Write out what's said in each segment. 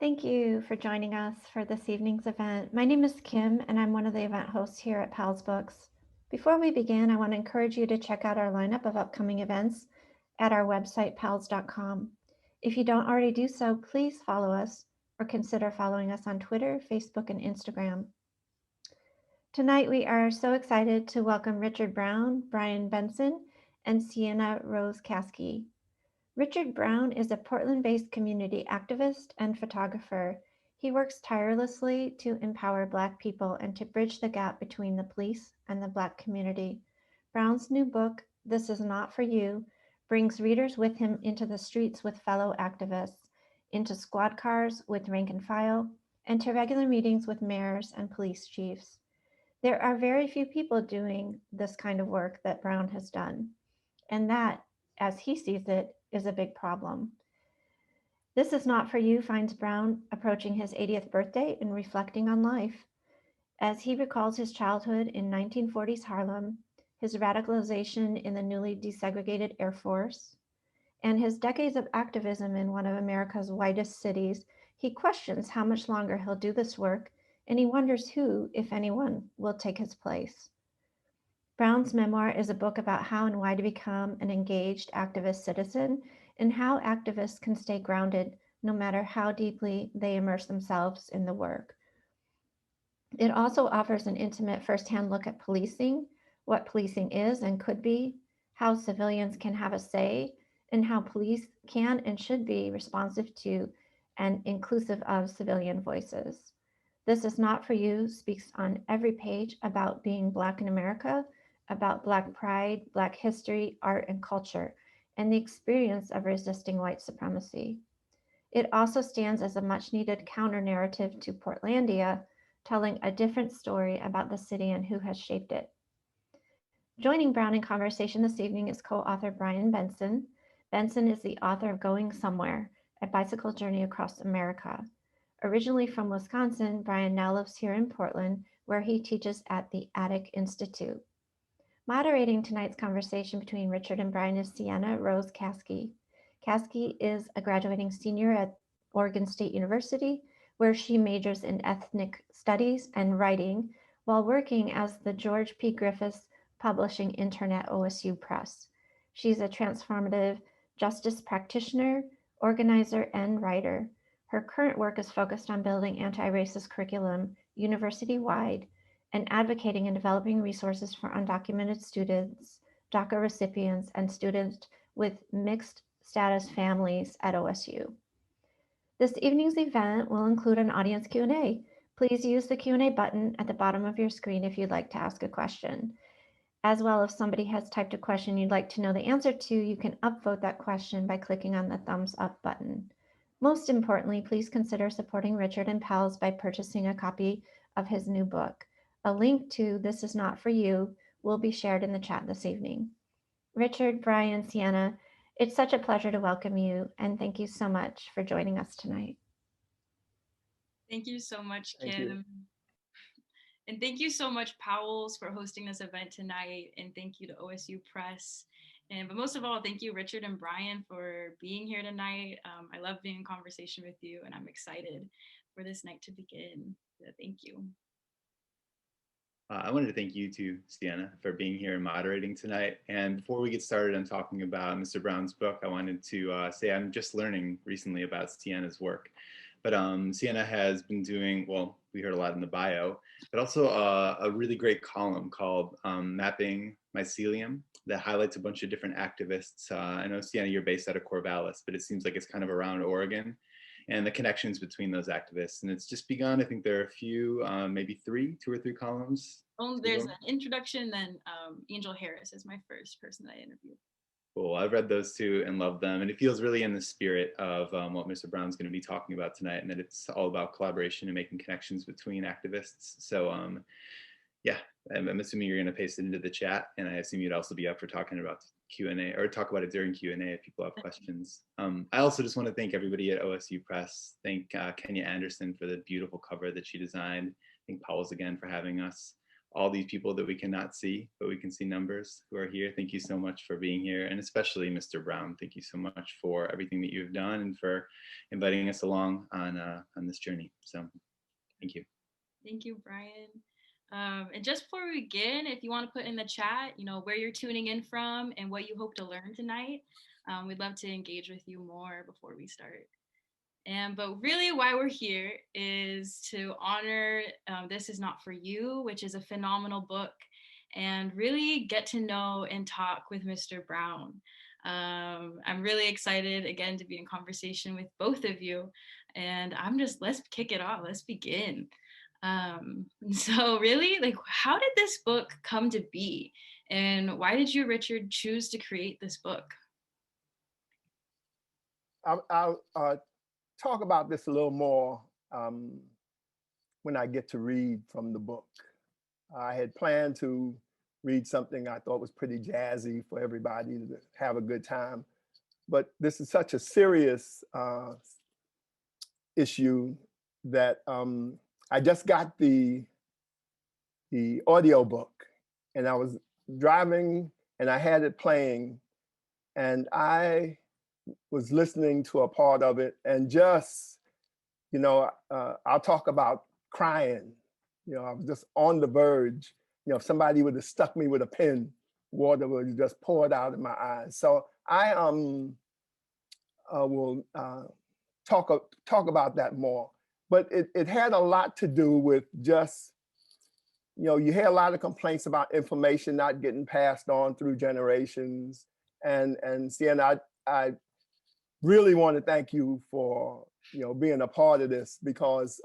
Thank you for joining us for this evening's event. My name is Kim, and I'm one of the event hosts here at Powell's Books. Before we begin, I want to encourage you to check out our lineup of upcoming events at our website, powells.com. If you don't already do so, please follow us or consider following us on Twitter, Facebook, and Instagram. Tonight, we are so excited to welcome Richard Brown, Brian Benson, and Sienna Rose Kaske. Richard Brown is a Portland-based community activist and photographer. He works tirelessly to empower Black people and to bridge the gap between the police and the Black community. Brown's new book, This Is Not For You, brings readers with him into the streets with fellow activists, into squad cars with rank and file, and to regular meetings with mayors and police chiefs. There are very few people doing this kind of work that Brown has done, and that, as he sees it, is a big problem. This Is Not For You finds Brown approaching his 80th birthday and reflecting on life. As he recalls his childhood in 1940s Harlem, his radicalization in the newly desegregated Air Force, and his decades of activism in one of America's whitest cities, he questions how much longer he'll do this work, and he wonders who, if anyone, will take his place. Brown's memoir is a book about how and why to become an engaged activist citizen and how activists can stay grounded no matter how deeply they immerse themselves in the work. It also offers an intimate firsthand look at policing, what policing is and could be, how civilians can have a say, and how police can and should be responsive to and inclusive of civilian voices. This Is Not For You speaks on every page about being Black in America, about Black pride, Black history, art, and culture, and the experience of resisting white supremacy. It also stands as a much-needed counter-narrative to Portlandia, telling a different story about the city and who has shaped it. Joining Brown in conversation this evening is co-author Brian Benson. Benson is the author of Going Somewhere, A Bicycle Journey Across America. Originally from Wisconsin, Brian now lives here in Portland, where he teaches at the Attic Institute. Moderating tonight's conversation between Richard and Brian is Sienna Rose Kaske. Kaske is a graduating senior at Oregon State University, where she majors in ethnic studies and writing while working as the George P. Griffiths publishing intern at OSU Press. She's a transformative justice practitioner, organizer, and writer. Her current work is focused on building anti-racist curriculum university-wide and advocating and developing resources for undocumented students, DACA recipients, and students with mixed status families at OSU. This evening's event will include an audience Q&A. Please use the Q&A button at the bottom of your screen if you'd like to ask a question. As well, if somebody has typed a question you'd like to know the answer to, you can upvote that question by clicking on the thumbs up button. Most importantly, please consider supporting Richard and Powell's by purchasing a copy of his new book. A link to This Is Not For You will be shared in the chat this evening. Richard, Brian, Sienna, it's such a pleasure to welcome you, and thank you so much for joining us tonight. Thank you so much, Kim. And thank you so much, Powell's, for hosting this event tonight. And thank you to OSU Press. But most of all, thank you, Richard and Brian, for being here tonight. I love being in conversation with you, and I'm excited for this night to begin. So thank you. I wanted to thank you too, Sienna, for being here and moderating tonight. And before we get started on talking about Mr. Brown's book, I wanted to say I'm just learning recently about Sienna's work. But Sienna has been doing, well, we heard a lot in the bio, but also a really great column called Mapping Mycelium that highlights a bunch of different activists. I know, Sienna, you're based out of Corvallis, but it seems like it's kind of around Oregon and the connections between those activists. And it's just begun. I think there are a few, maybe two or three columns. Oh, there's an introduction, then Angel Harris is my first person that I interviewed. Cool. I've read those two and loved them. And it feels really in the spirit of what Mr. Brown's going to be talking about tonight, and that it's all about collaboration and making connections between activists. So yeah, I'm assuming you're going to paste it into the chat, and I assume you'd also be up for talking about Q&A or talk about it during Q&A if people have questions. I also just want to thank everybody at OSU Press. Thank Kenya Anderson for the beautiful cover that she designed. Thank Powell's again for having us. all these people that we cannot see, but we can see numbers who are here. Thank you so much for being here. And especially Mr. Brown, thank you so much for everything that you've done and for inviting us along on this journey. So thank you. Thank you, Brian. And just before we begin, if you want to put in the chat, where you're tuning in from and what you hope to learn tonight, we'd love to engage with you more before we start. But really why we're here is to honor This Is Not For You, which is a phenomenal book, and really get to know and talk with Mr. Brown. I'm really excited again to be in conversation with both of you, and let's kick it off, let's begin. So really, how did this book come to be? And why did you, Richard, choose to create this book? I'll talk about this a little more when I get to read from the book. I had planned to read something I thought was pretty jazzy for everybody to have a good time, but this is such a serious issue that I just got the audio book, and I was driving and I had it playing, and I was listening to a part of it, and just, I'll talk about crying. I was just on the verge. If somebody would have stuck me with a pin, water would have just poured out of my eyes. So I will talk about that more. But it had a lot to do with just, you hear a lot of complaints about information not getting passed on through generations. And Sienna, I really want to thank you for being a part of this, because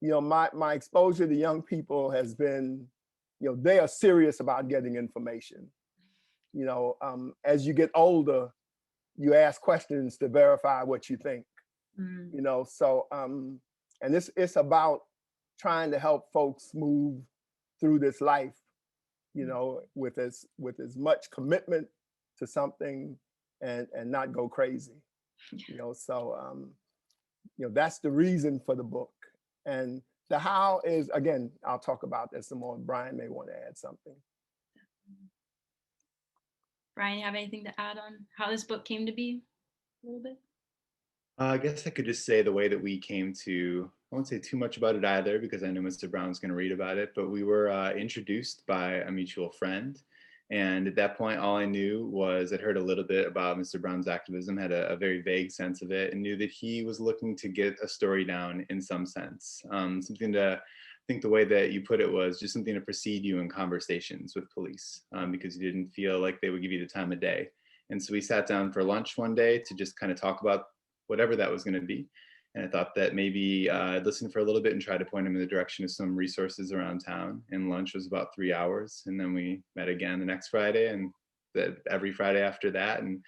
my exposure to young people has been, they are serious about getting information. As you get older, you ask questions to verify what you think. So and it's about trying to help folks move through this life, with as much commitment to something and not go crazy. So that's the reason for the book. And the how is, again, I'll talk about that some more. Brian may want to add something. Brian, you have anything to add on how this book came to be a little bit? I guess I could just say the way that we came to, I won't say too much about it either, because I know Mr. Brown's going to read about it, but we were introduced by a mutual friend. And at that point, all I knew was I'd heard a little bit about Mr. Brown's activism, had a very vague sense of it, and knew that he was looking to get a story down in some sense. Something to, I think the way that you put it was just something to precede you in conversations with police, because you didn't feel like they would give you the time of day. And so we sat down for lunch one day to just kind of talk about whatever that was going to be. And I thought that maybe I'd listen for a little bit and try to point him in the direction of some resources around town. And lunch was about 3 hours. And then we met again the next Friday, and every Friday after that. And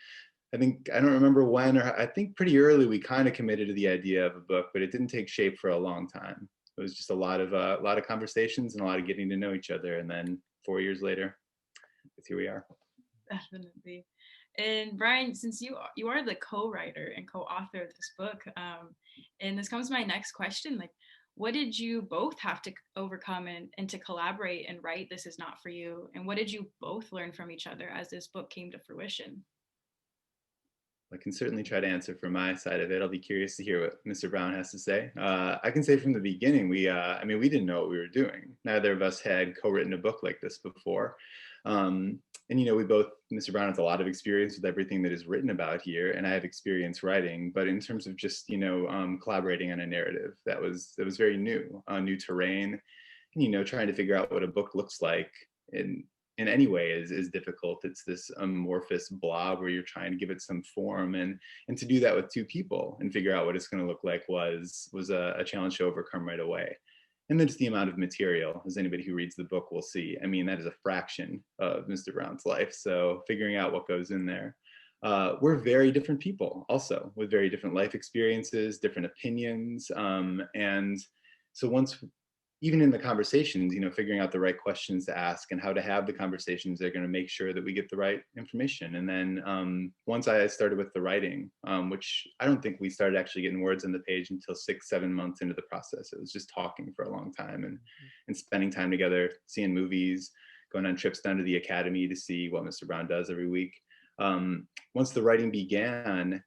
I don't remember when, or I think pretty early we kind of committed to the idea of a book, but it didn't take shape for a long time. It was just a lot of conversations and a lot of getting to know each other. And then 4 years later, here we are. Definitely. And Brian, since you are the co-writer and co-author of this book, and this comes to my next question, what did you both have to overcome and to collaborate and write This Is Not For You? And what did you both learn from each other as this book came to fruition? I can certainly try to answer from my side of it. I'll be curious to hear what Mr. Brown has to say. I can say from the beginning, we didn't know what we were doing. Neither of us had co-written a book like this before. And we both, Mr. Brown has a lot of experience with everything that is written about here, and I have experience writing. But in terms of just collaborating on a narrative, that was very new, new terrain. And trying to figure out what a book looks like in any way is difficult. It's this amorphous blob where you're trying to give it some form, and to do that with two people and figure out what it's going to look like was a challenge to overcome right away. And then just the amount of material, as anybody who reads the book will see. I mean, that is a fraction of Mr. Brown's life. So figuring out what goes in there. We're very different people also, with very different life experiences, different opinions. And so once even in the conversations, figuring out the right questions to ask and how to have the conversations that are going to make sure that we get the right information. And then once I started with the writing, which I don't think we started actually getting words on the page until 6-7 months into the process. It was just talking for a long time and spending time together, seeing movies, going on trips down to the academy to see what Mr. Brown does every week. Once the writing began,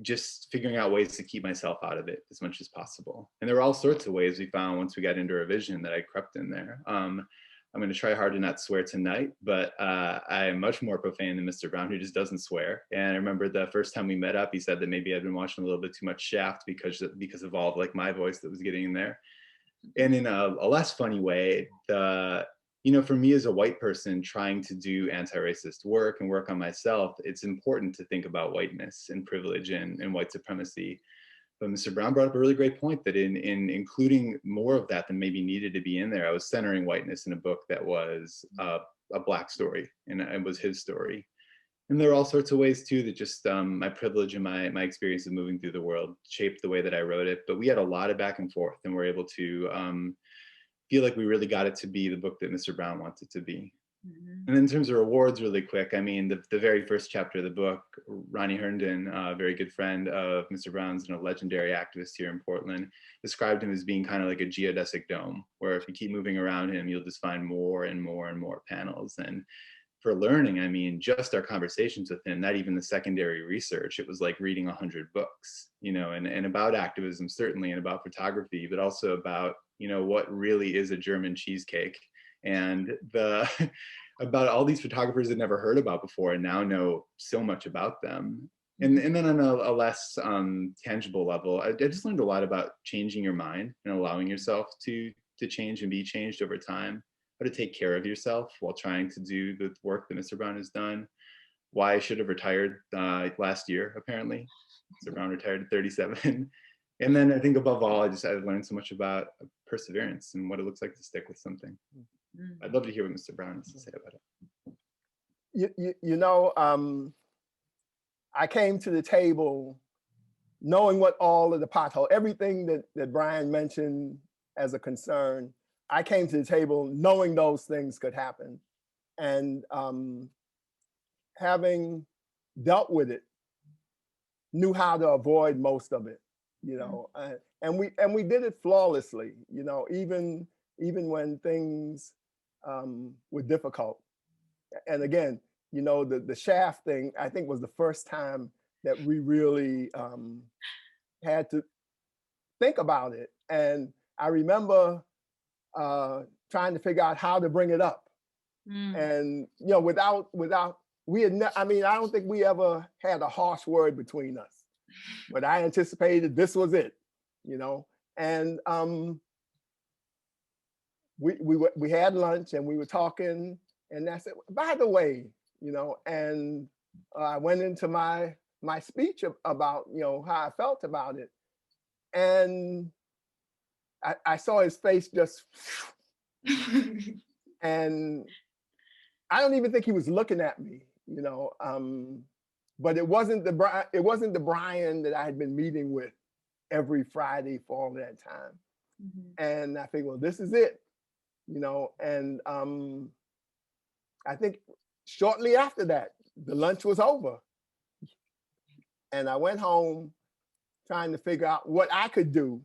just figuring out ways to keep myself out of it as much as possible. And there were all sorts of ways we found once we got into revision that I crept in there. I'm going to try hard to not swear tonight, but I am much more profane than Mr. Brown, who just doesn't swear. And I remember the first time we met up, he said that maybe I'd been watching a little bit too much Shaft because of all of like my voice that was getting in there. And in a less funny way, for me as a white person trying to do anti-racist work and work on myself, it's important to think about whiteness and privilege and white supremacy. But Mr. Brown brought up a really great point that in including more of that than maybe needed to be in there, I was centering whiteness in a book that was a Black story, and it was his story. And there are all sorts of ways too that just my privilege and my experience of moving through the world shaped the way that I wrote it. But we had a lot of back and forth, and we're able to feel like we really got it to be the book that Mr. Brown wants it to be. Mm-hmm. And in terms of rewards, really quick, I mean, the very first chapter of the book, Ronnie Herndon, a very good friend of Mr. Brown's and a legendary activist here in Portland, described him as being kind of like a geodesic dome, where if you keep moving around him, you'll just find more and more and more panels. And for learning, I mean, just our conversations with him, not even the secondary research, it was like reading 100 books, and about activism, certainly, and about photography, but also about, what really is a German cheesecake, and about all these photographers I'd never heard about before and now know so much about them. And then on a less tangible level, I just learned a lot about changing your mind and allowing yourself to change and be changed over time, how to take care of yourself while trying to do the work that Mr. Brown has done, why I should have retired last year, apparently. Mr. Brown retired at 37. And then I think above all, I've learned so much about perseverance and what it looks like to stick with something. I'd love to hear what Mr. Brown has to say about it. I came to the table knowing what all of the pothole, everything that Brian mentioned as a concern, I came to the table knowing those things could happen. And having dealt with it, knew how to avoid most of it, and we did it flawlessly, even when things were difficult. And again, the Shaft thing, I think, was the first time that we really had to think about it. And I remember trying to figure out how to bring it up. And, without we had, I don't think we ever had a harsh word between us, but I anticipated this was it, and we had lunch and we were talking, and I said, by the way, and I went into my speech about, how I felt about it. And I saw his face just, and I don't even think he was looking at me, but it wasn't the Brian that I had been meeting with every Friday for all that time. And I think, well, this is it, and I think shortly after that, the lunch was over. And I went home trying to figure out what I could do,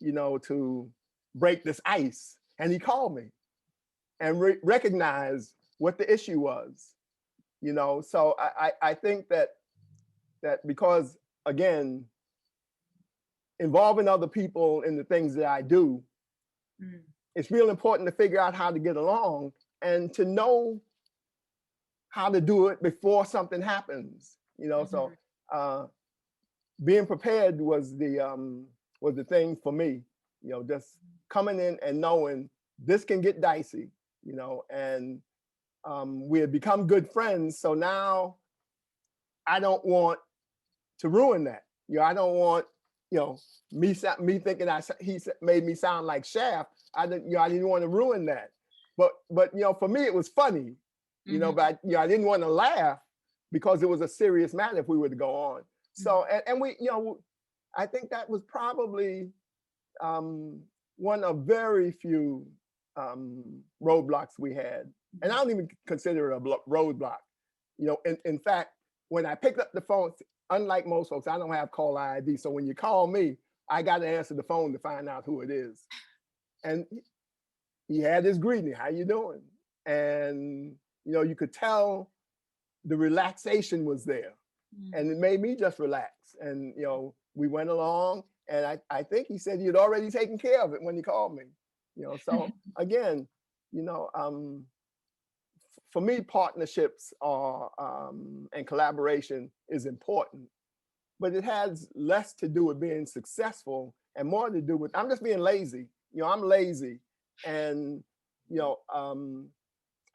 to break this ice. And he called me and recognized what the issue was, So I think that because, again, involving other people in the things that I do, it's real important to figure out how to get along and to know how to do it before something happens, So being prepared was the thing for me, just coming in and knowing this can get dicey, and we had become good friends. So now I don't want to ruin that. I don't want, me thinking he made me sound like Shaft. I didn't want to ruin that. But for me, it was funny, but I didn't want to laugh because it was a serious matter if we were to go on. So, and we, I think that was probably one of very few roadblocks we had. And I don't even consider it a roadblock. You know, in fact, when I picked up the phone, unlike most folks, I don't have caller ID. So when you call me, I got to answer the phone to find out who it is. And he had this greeting, how you doing? And, you know, you could tell the relaxation was there. And it made me just relax. And, you know, we went along, and I think he said he had already taken care of it when he called me. You know, so again, you know, for me, partnerships are and collaboration is important, but it has less to do with being successful and more to do with, I'm just being lazy. You know, I'm lazy, and, you know,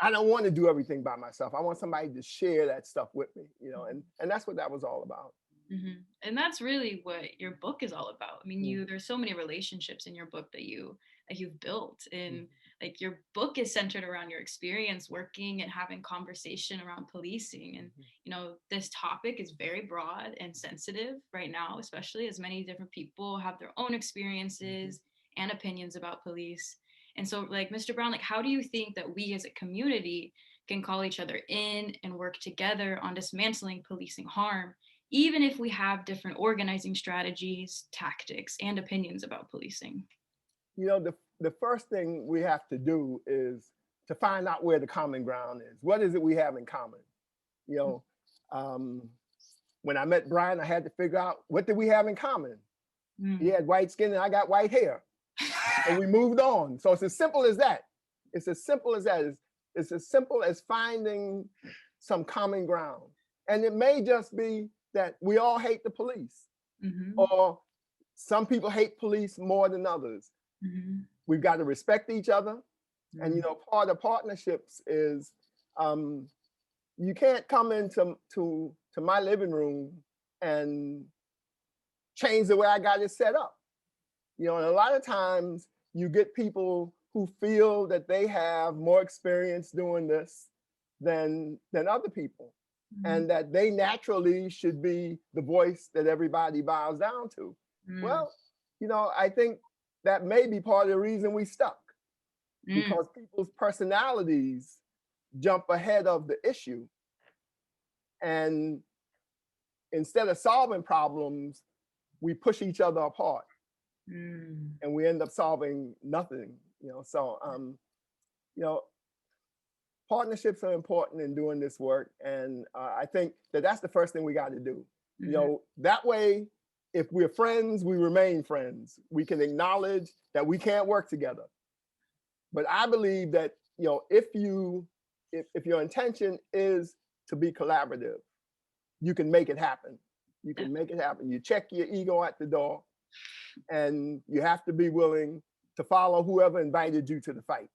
I don't want to do everything by myself. I want somebody to share that stuff with me, you know, and that's what that was all about. Mm-hmm. And that's really what your book is all about. I mean, there's so many relationships in your book that you've built, and like your book is centered around your experience working and having conversation around policing. And you know, this topic is very broad and sensitive right now, especially as many different people have their own experiences and opinions about police. And so, like, Mr. Brown, like, how do you think that we as a community can call each other in and work together on dismantling policing harm, even if we have different organizing strategies, tactics, and opinions about policing? You know, the first thing we have to do is to find out where the common ground is. What is it we have in common? You know, when I met Brian, I had to figure out, what did we have in common? He had white skin and I got white hair. And we moved on. So it's as simple as that. It's as simple as that. It's as simple as finding some common ground. And it may just be that we all hate the police, or some people hate police more than others. We've got to respect each other. And, you know, part of partnerships is you can't come into my living room and change the way I got it set up. You know, and a lot of times you get people who feel that they have more experience doing this than other people, and that they naturally should be the voice that everybody bows down to. Well, you know, I think that may be part of the reason we stuck, because people's personalities jump ahead of the issue. And instead of solving problems, we push each other apart. And we end up solving nothing, you know. So, you know, partnerships are important in doing this work. And I think that that's the first thing we got to do. You know, that way, if we're friends, we remain friends. We can acknowledge that we can't work together. But I believe that, you know, if your intention is to be collaborative, you can make it happen. You can make it happen. You check your ego at the door, and you have to be willing to follow whoever invited you to the fight,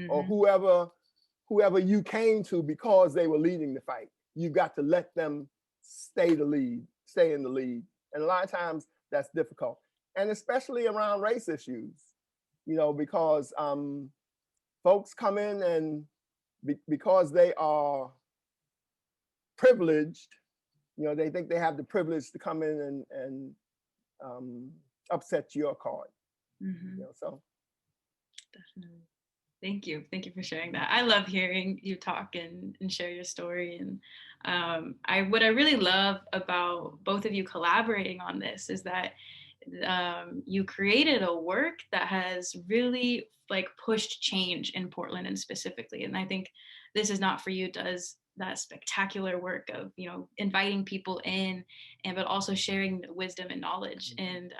or whoever you came to because they were leading the fight. You've got to let them stay in the lead. And a lot of times that's difficult. And especially around race issues, you know, because folks come in and because they are privileged, you know, they think they have the privilege to come in and upset your card. You know, so. Definitely. Thank you. Thank you for sharing that. I love hearing you talk and share your story. And what I really love about both of you collaborating on this is that you created a work that has really like pushed change in Portland and specifically. And I think This Is Not For You does that spectacular work of, you know, inviting people in, and but also sharing wisdom and knowledge. And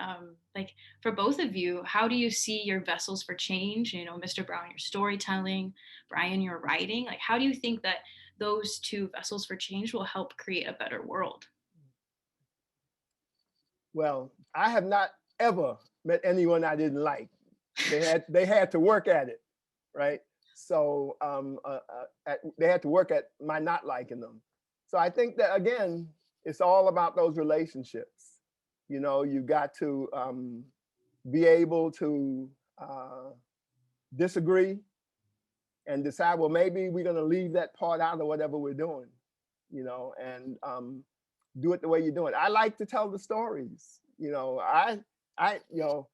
like for both of you, how do you see your vessels for change? You know, Mr. Brown, your storytelling, Brian, your writing. Like, how do you think that those two vessels for change will help create a better world? Well, I have not ever met anyone I didn't like. They had to work at it, right? So they had to work at my not liking them. So I think that, again, it's all about those relationships. You know, you got to be able to disagree and decide, well, maybe we're going to leave that part out of whatever we're doing, you know, and do it the way you're doing. I like to tell the stories. You know, you know,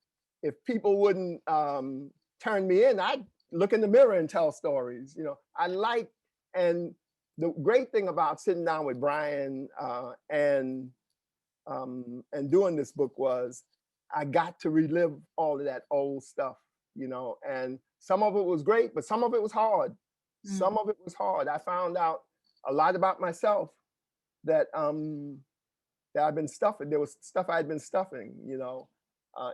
if people wouldn't turn me in, I'd look in the mirror and tell stories. You know, I like, and the great thing about sitting down with Brian and doing this book was I got to relive all of that old stuff, you know, and some of it was great, but some of it was hard. Some of it was hard. I found out a lot about myself that that I've been stuffing. There was stuff I'd been stuffing, you know.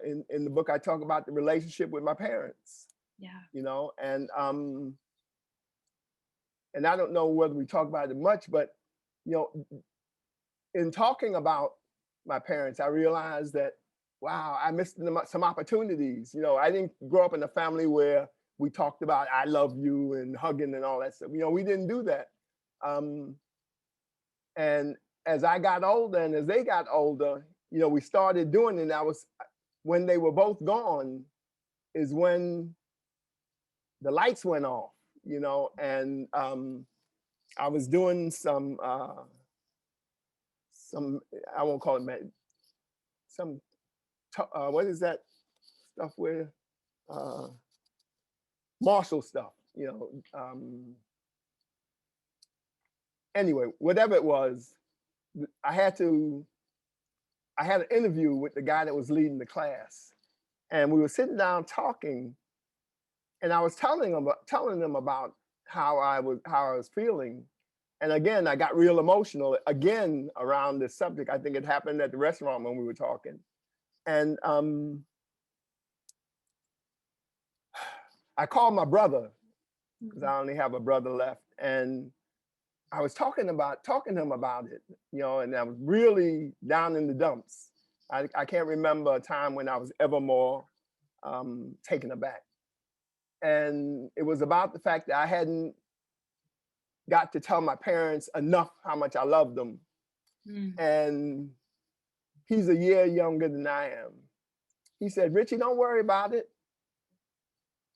In the book, I talk about the relationship with my parents. Yeah. You know, and I don't know whether we talk about it much, but you know, in talking about my parents, I realized that, wow, I missed some opportunities. You know, I didn't grow up in a family where we talked about I love you and hugging and all that stuff. You know, we didn't do that. And as I got older and as they got older, you know, we started doing it. And I was, when they were both gone, is when the lights went off, you know, and I was doing some I won't call it what is that stuff where martial stuff, you know. Anyway, whatever it was, I had an interview with the guy that was leading the class, and we were sitting down talking, and I was telling them about how I was feeling. And again, I got real emotional again around this subject. I think it happened at the restaurant when we were talking. And I called my brother, because I only have a brother left. And I was talking to him about it, you know, and I was really down in the dumps. I can't remember a time when I was ever more taken aback. And it was about the fact that I hadn't got to tell my parents enough how much I loved them. And he's a year younger than I am. He said, Richie, don't worry about it.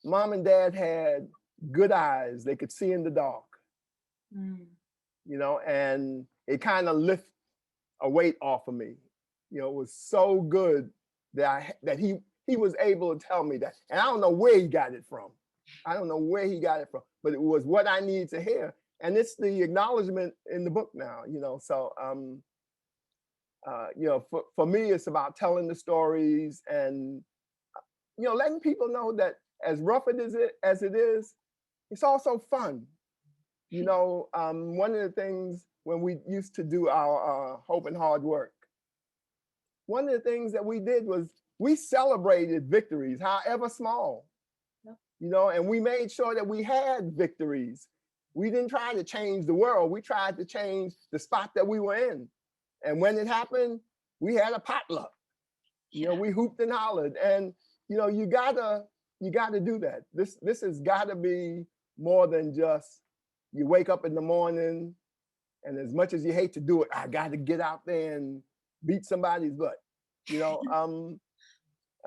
Mom and Dad had good eyes. They could see in the dark. You know, and it kind of lifted a weight off of me. You know, it was so good that he was able to tell me that. And I don't know where he got it from. But it was what I needed to hear. And it's the acknowledgement in the book now, you know. So, you know, for me, it's about telling the stories and, you know, letting people know that as rough as it is, it's also fun. You know, one of the things when we used to do our Hope and Hard Work, one of the things that we did was we celebrated victories, however small, you know, and we made sure that we had victories. We didn't try to change the world. We tried to change the spot that we were in. And when it happened, we had a potluck. You know, we hooped and hollered. And, you know, you gotta do that. This has gotta be more than just you wake up in the morning and as much as you hate to do it, I gotta get out there and beat somebody's butt. You know,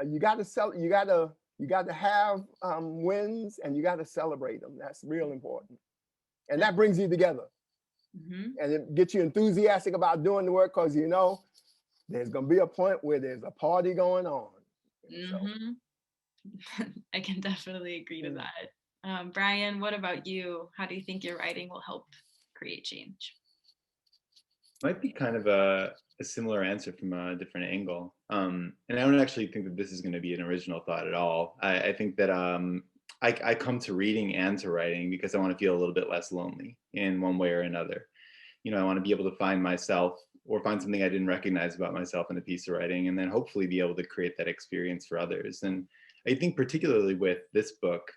you gotta have wins and you gotta celebrate them. That's real important. And that brings you together. And it gets you enthusiastic about doing the work because you know there's gonna be a point where there's a party going on. So. I can definitely agree to that. Brian, what about you? How do you think your writing will help create change? Might be kind of a similar answer from a different angle. And I don't actually think that this is going to be an original thought at all. I think that I come to reading and to writing because I want to feel a little bit less lonely in one way or another. You know, I want to be able to find myself or find something I didn't recognize about myself in a piece of writing, and then hopefully be able to create that experience for others. And I think particularly with this book,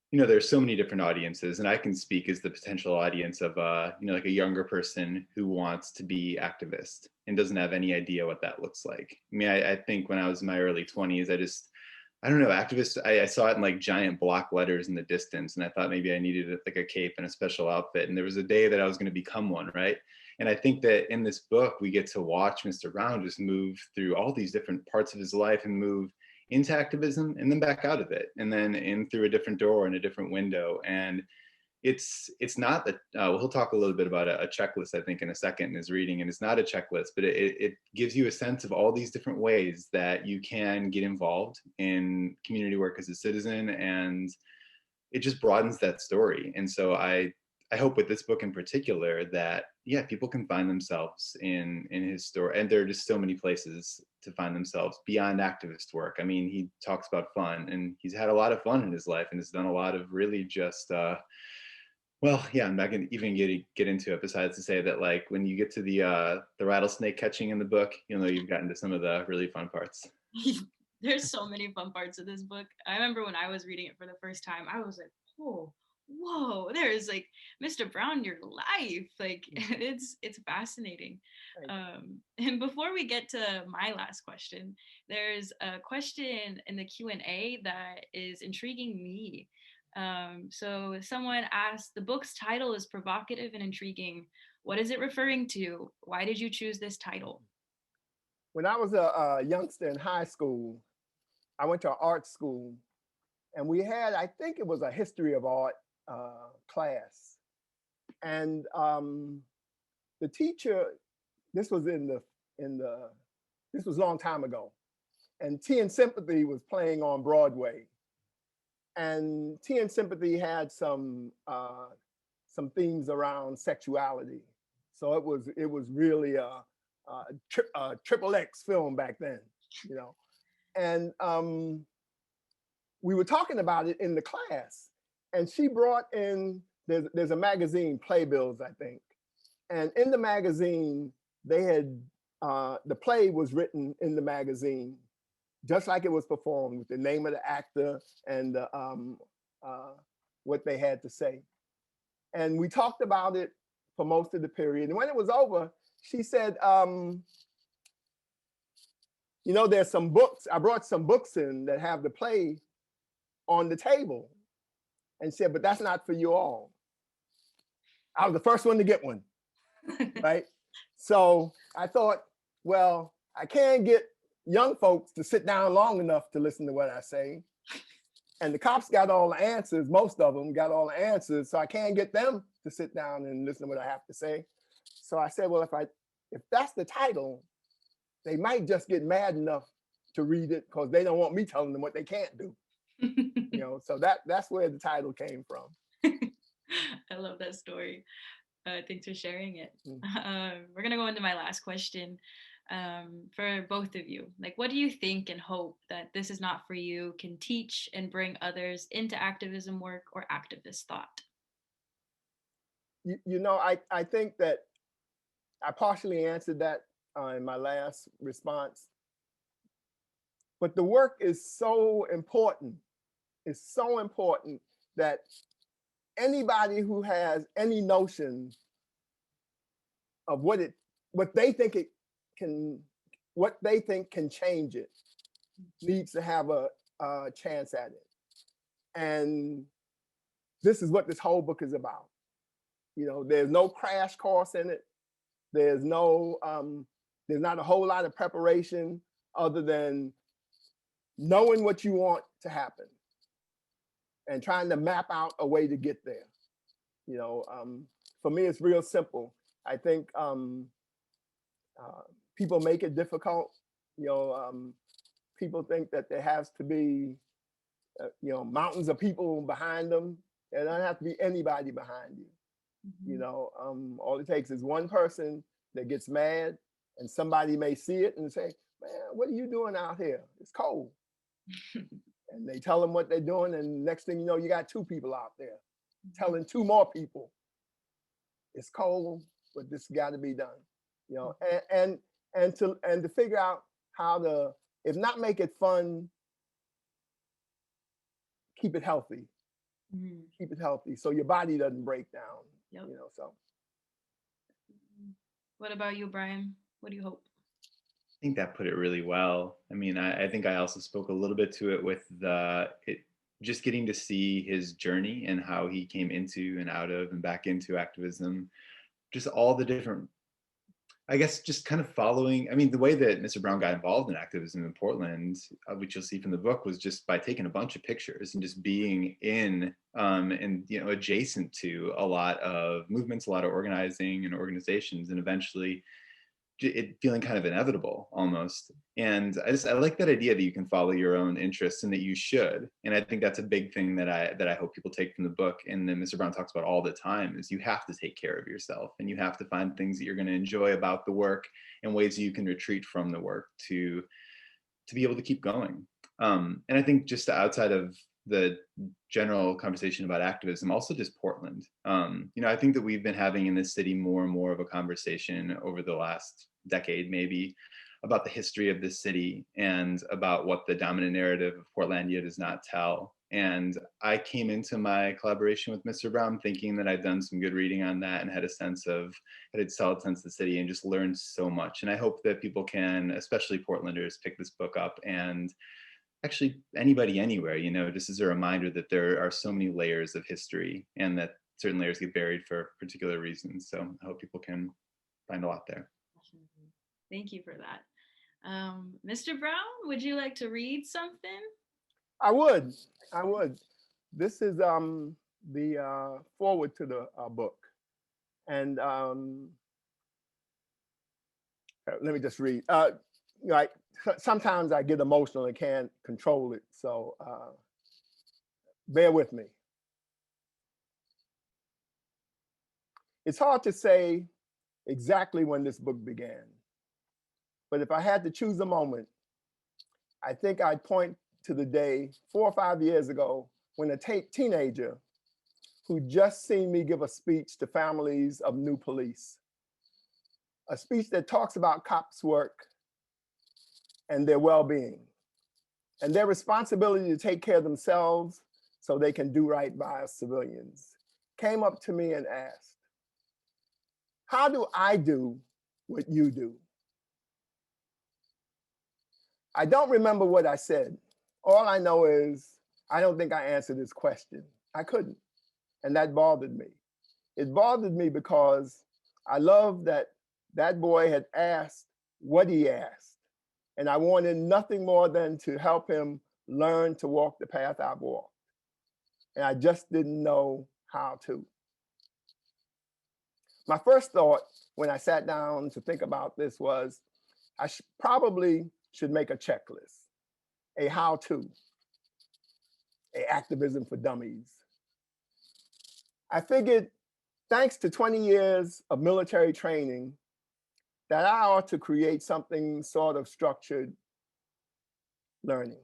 you know, there's so many different audiences, and I can speak as the potential audience of, you know, like a younger person who wants to be activist and doesn't have any idea what that looks like. I mean, I think when I was in my early 20s, I don't know, activist, I saw it in like giant block letters in the distance, and I thought maybe I needed like a cape and a special outfit, and there was a day that I was going to become one, right? And I think that in this book, we get to watch Mr. Brown just move through all these different parts of his life and move into activism and then back out of it, and then in through a different door and a different window. And it's not that, well, he'll talk a little bit about a checklist, I think, in a second in his reading, and it's not a checklist, but it gives you a sense of all these different ways that you can get involved in community work as a citizen, and it just broadens that story. And so I hope with this book in particular that, yeah, people can find themselves in his story. And there are just so many places to find themselves beyond activist work. I mean, he talks about fun, and he's had a lot of fun in his life and has done a lot of really just, well, yeah, I'm not going to even get into it, besides to say that, like, when you get to the rattlesnake catching in the book, you know, you've gotten to some of the really fun parts. There's so many fun parts of this book. I remember when I was reading it for the first time, I was like, oh, whoa, there's like Mr. Brown, your life. Like, it's fascinating. And before we get to my last question, there's a question in the Q&A that is intriguing me. So someone asked, the book's title is provocative and intriguing. What is it referring to? Why did you choose this title? When I was a youngster in high school, I went to art school, and we had, I think it was a history of art class. And the teacher, this was this was a long time ago, and Tea and Sympathy was playing on Broadway. And Tea and Sympathy had some themes around sexuality. So it was really a triple X film back then, you know. And we were talking about it in the class, and she brought in, there's a magazine, Playbills, I think. And in the magazine, they had, the play was written in the magazine, just like it was performed, with the name of the actor and what they had to say. And we talked about it for most of the period. And when it was over, she said, you know, there's some books, I brought some books in that have the play on the table. And said, but that's not for you all. I was the first one to get one, right? So I thought, well, I can't get young folks to sit down long enough to listen to what I say. And the cops got all the answers, most of them got all the answers, so I can't get them to sit down and listen to what I have to say. So I said, well, if that's the title, they might just get mad enough to read it because they don't want me telling them what they can't do. You know, so that's where the title came from. I love that story. Thanks for sharing it. We're gonna go into my last question for both of you. Like, what do you think and hope that This Is Not For You can teach and bring others into activism work or activist thought? You know, I think that I partially answered that in my last response. But the work is so important. It's so important that anybody who has any notion of what they think can change it needs to have a chance at it. And this is what this whole book is about. You know, there's no crash course in it. There's no, there's not a whole lot of preparation other than knowing what you want to happen and trying to map out a way to get there. You know, for me, it's real simple. I think people make it difficult. You know, people think that there has to be, you know, mountains of people behind them. There doesn't have to be anybody behind you. You know, all it takes is one person that gets mad, and somebody may see it and say, man, what are you doing out here? It's cold. And they tell them what they're doing, and next thing you know, you got two people out there telling two more people, it's cold, but this got to be done. You know, and to figure out how to, if not make it fun, keep it healthy. Keep it healthy so your body doesn't break down. Yep. You know, so. What about you, Brian? What do you hope? I think that put it really well. I mean, I think I also spoke a little bit to it with just getting to see his journey and how he came into and out of and back into activism, just all the different I guess just kind of following, I mean, the way that Mr. Brown got involved in activism in Portland, which you'll see from the book, was just by taking a bunch of pictures and just being in and, you know, adjacent to a lot of movements, a lot of organizing and organizations, and eventually it feeling kind of inevitable almost. And I like that idea that you can follow your own interests and that you should. And I think that's a big thing that I hope people take from the book, and that Mr. Brown talks about all the time, is you have to take care of yourself, and you have to find things that you're going to enjoy about the work and ways that you can retreat from the work to be able to keep going. And I think just outside of the general conversation about activism, also just Portland. You know, I think that we've been having in this city more and more of a conversation over the last decade, maybe, about the history of this city and about what the dominant narrative of Portlandia does not tell. And I came into my collaboration with Mr. Brown thinking that I'd done some good reading on that and had a solid sense of the city, and just learned so much. And I hope that people can, especially Portlanders, pick this book up, and actually anybody anywhere, you know, just as a reminder that there are so many layers of history, and that certain layers get buried for particular reasons. So I hope people can find a lot there. Thank you for that. Mr. Brown, would you like to read something? I would. This is the forward to the book. And let me just read. Like, sometimes I get emotional and can't control it, so bear with me. It's hard to say exactly when this book began, but if I had to choose a moment, I think I'd point to the day 4 or 5 years ago when a teenager who just seen me give a speech to families of new police, a speech that talks about cops' work and their well-being, and their responsibility to take care of themselves so they can do right by us civilians, came up to me and asked, "How do I do what you do?" I don't remember what I said. All I know is I don't think I answered his question. I couldn't, and that bothered me. It bothered me because I love that that boy had asked what he asked. And I wanted nothing more than to help him learn to walk the path I've walked. And I just didn't know how to. My first thought when I sat down to think about this was, I probably should make a checklist, a how-to, a activism for dummies. I figured, thanks to 20 years of military training, that I ought to create something sort of structured learning.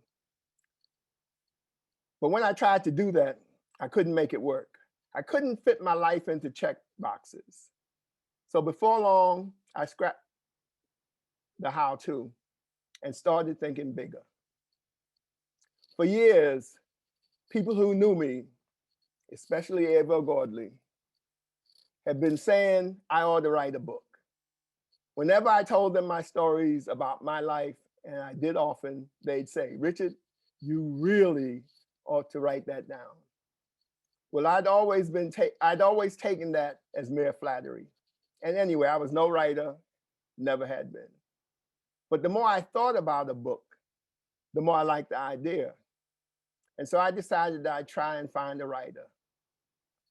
But when I tried to do that, I couldn't make it work. I couldn't fit my life into check boxes. So before long, I scrapped the how-to and started thinking bigger. For years, people who knew me, especially Ava Gordley, have been saying I ought to write a book. Whenever I told them my stories about my life, and I did often, they'd say, "Richard, you really ought to write that down." Well, I'd always taken that as mere flattery. And anyway, I was no writer, never had been. But the more I thought about a book, the more I liked the idea. And so I decided that I'd try and find a writer,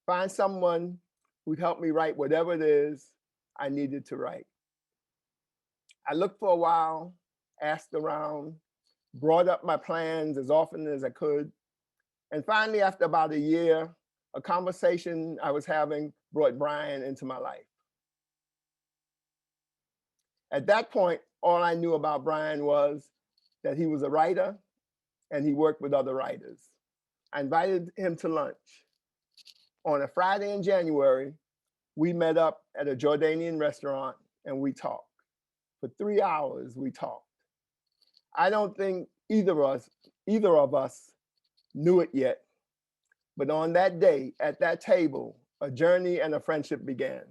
find someone who'd help me write whatever it is I needed to write. I looked for a while, asked around, brought up my plans as often as I could. And finally, after about a year, a conversation I was having brought Brian into my life. At that point, all I knew about Brian was that he was a writer and he worked with other writers. I invited him to lunch. On a Friday in January, we met up at a Jordanian restaurant and we talked. For 3 hours, we talked. I don't think either of us knew it yet, but on that day, at that table, a journey and a friendship began.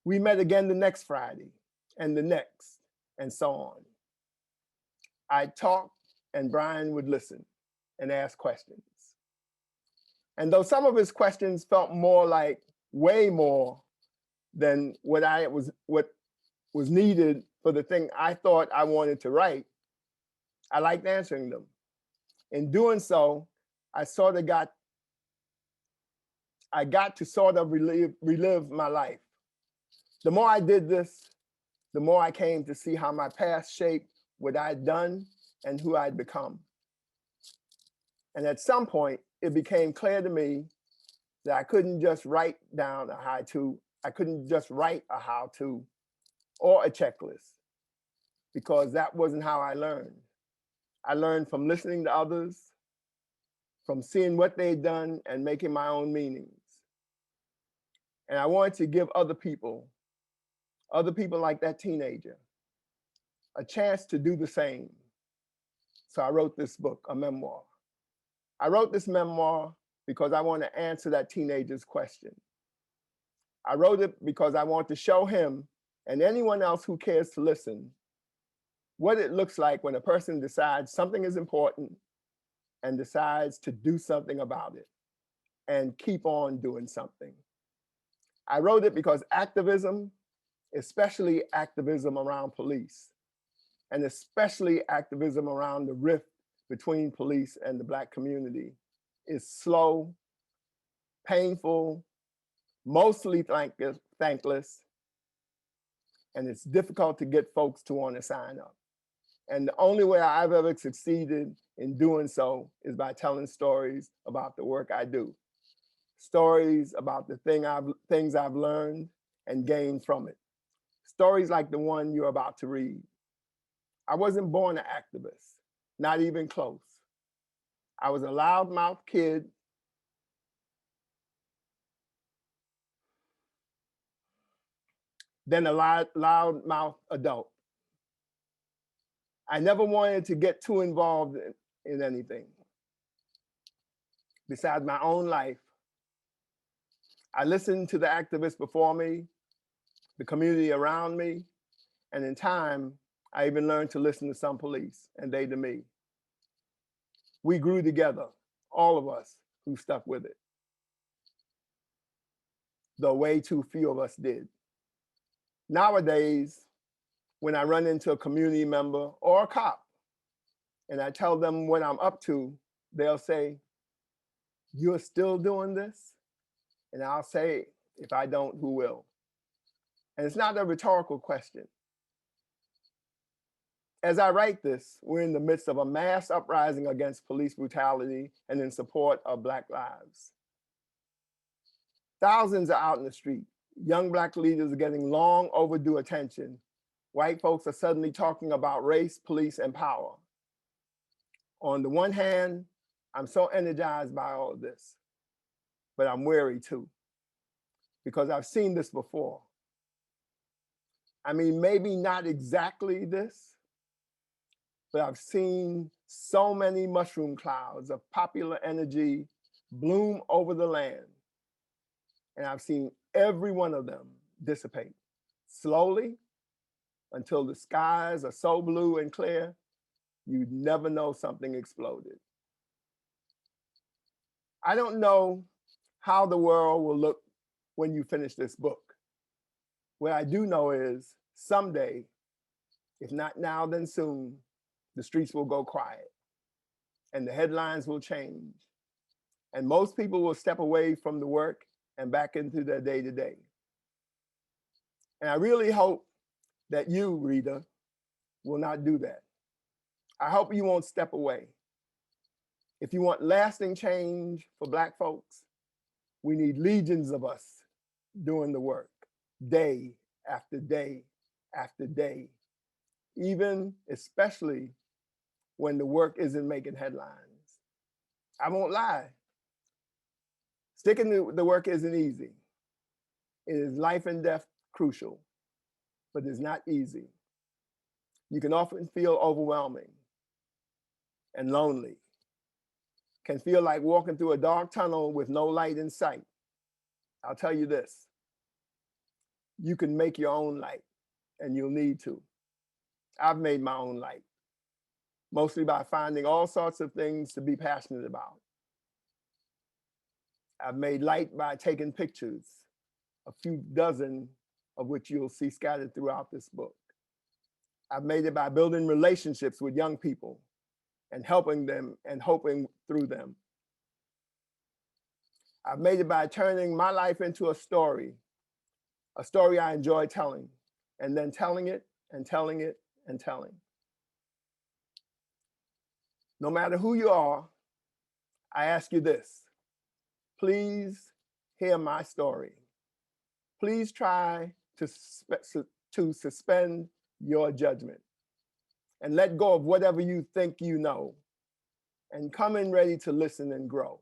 We met again the next Friday, and the next, and so on. I'd talk, and Brian would listen and ask questions. And though some of his questions felt more like, way more than what was needed for the thing I thought I wanted to write, I liked answering them. In doing so, I got to sort of relive my life. The more I did this, the more I came to see how my past shaped what I'd done and who I'd become. And at some point, it became clear to me that I couldn't just write down a how-to, I couldn't just write a how-to or a checklist, because that wasn't how I learned. I learned from listening to others, from seeing what they'd done and making my own meanings. And I wanted to give other people like that teenager, a chance to do the same. So I wrote this book, a memoir. I wrote this memoir because I want to answer that teenager's question. I wrote it because I want to show him and anyone else who cares to listen what it looks like when a person decides something is important and decides to do something about it and keep on doing something. I wrote it because activism, especially activism around police, and especially activism around the rift between police and the Black community, is slow, painful, mostly thankless, and it's difficult to get folks to want to sign up. And the only way I've ever succeeded in doing so is by telling stories about the work I do. Stories about the things I've learned and gained from it. Stories like the one you're about to read. I wasn't born an activist, not even close. I was a loudmouth kid then a loudmouth adult. I never wanted to get too involved in anything besides my own life. I listened to the activists before me, the community around me, and in time, I even learned to listen to some police and they to me. We grew together, all of us who stuck with it, though way too few of us did. Nowadays, when I run into a community member or a cop and I tell them what I'm up to, they'll say, "You're still doing this?" And I'll say, if I don't, who will? And it's not a rhetorical question. As I write this, we're in the midst of a mass uprising against police brutality and in support of Black lives. Thousands are out in the street. Young Black leaders are getting long overdue attention. White folks are suddenly talking about race, police, and power. On the one hand, I'm so energized by all of this, but I'm wary too, because I've seen this before. I mean, maybe not exactly this, but I've seen so many mushroom clouds of popular energy bloom over the land. And I've seen every one of them dissipate slowly until the skies are so blue and clear, you'd never know something exploded. I don't know how the world will look when you finish this book. What I do know is someday, if not now, then soon, the streets will go quiet and the headlines will change. And most people will step away from the work and back into their day-to-day. And I really hope that you, reader, will not do that. I hope you won't step away. If you want lasting change for Black folks, we need legions of us doing the work, day after day after day, even especially when the work isn't making headlines. I won't lie. Sticking to the work isn't easy. It is life and death crucial, but it's not easy. You can often feel overwhelming and lonely. Can feel like walking through a dark tunnel with no light in sight. I'll tell you this, you can make your own light and you'll need to. I've made my own light, mostly by finding all sorts of things to be passionate about. I've made light by taking pictures, a few dozen of which you'll see scattered throughout this book. I've made it by building relationships with young people and helping them and hoping through them. I've made it by turning my life into a story I enjoy telling, and then telling it and telling it and telling. No matter who you are, I ask you this: please hear my story. Please try to suspend your judgment and let go of whatever you think you know and come in ready to listen and grow.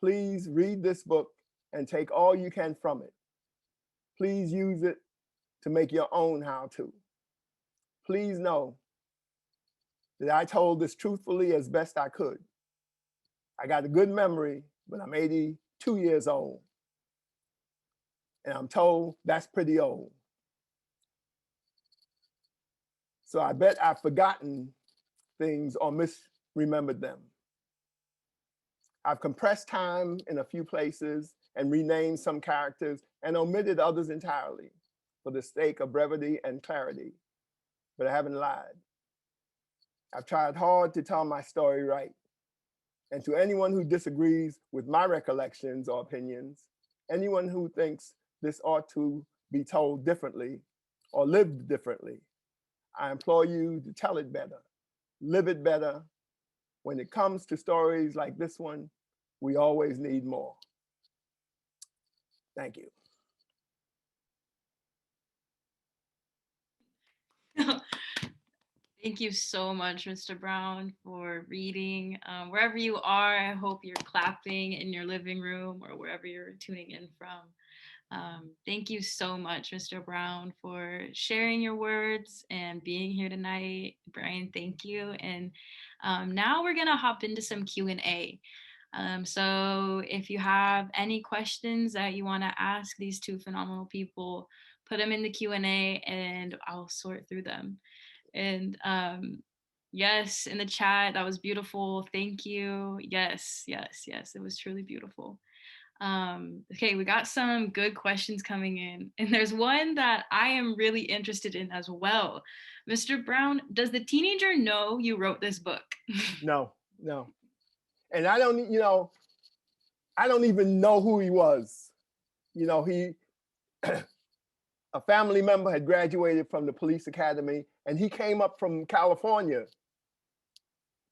Please read this book and take all you can from it. Please use it to make your own how-to. Please know that I told this truthfully as best I could. I got a good memory, but I'm 82 years old. And I'm told that's pretty old. So I bet I've forgotten things or misremembered them. I've compressed time in a few places and renamed some characters and omitted others entirely for the sake of brevity and clarity, but I haven't lied. I've tried hard to tell my story right. And to anyone who disagrees with my recollections or opinions, anyone who thinks this ought to be told differently or lived differently, I implore you to tell it better, live it better. When it comes to stories like this one, we always need more. Thank you. Thank you so much, Mr. Brown, for reading. Wherever you are, I hope you're clapping in your living room or wherever you're tuning in from. Thank you so much, Mr. Brown, for sharing your words and being here tonight. Brian, thank you. And now we're gonna hop into some Q&A. So if you have any questions that you wanna ask these two phenomenal people, put them in the Q&A and I'll sort through them. And yes, in the chat, that was beautiful. Thank you. Yes, it was truly beautiful. Okay, we got some good questions coming in, and there's one that I am really interested in as well. Mr. Brown, does the teenager know you wrote this book? No. And I don't even know who he was. A family member had graduated from the police academy, and he came up from California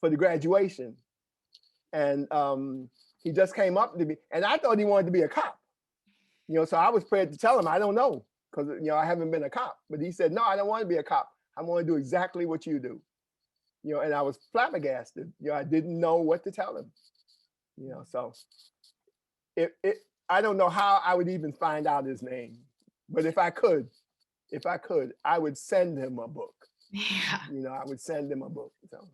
for the graduation. And he just came up to me, and I thought he wanted to be a cop. So I was prepared to tell him, I don't know, because I haven't been a cop. But he said, no, I don't want to be a cop. I want to do exactly what you do. And I was flabbergasted. I didn't know what to tell him. So I don't know how I would even find out his name. But if I could, I would send him a book. Yeah. I would send him a book. So.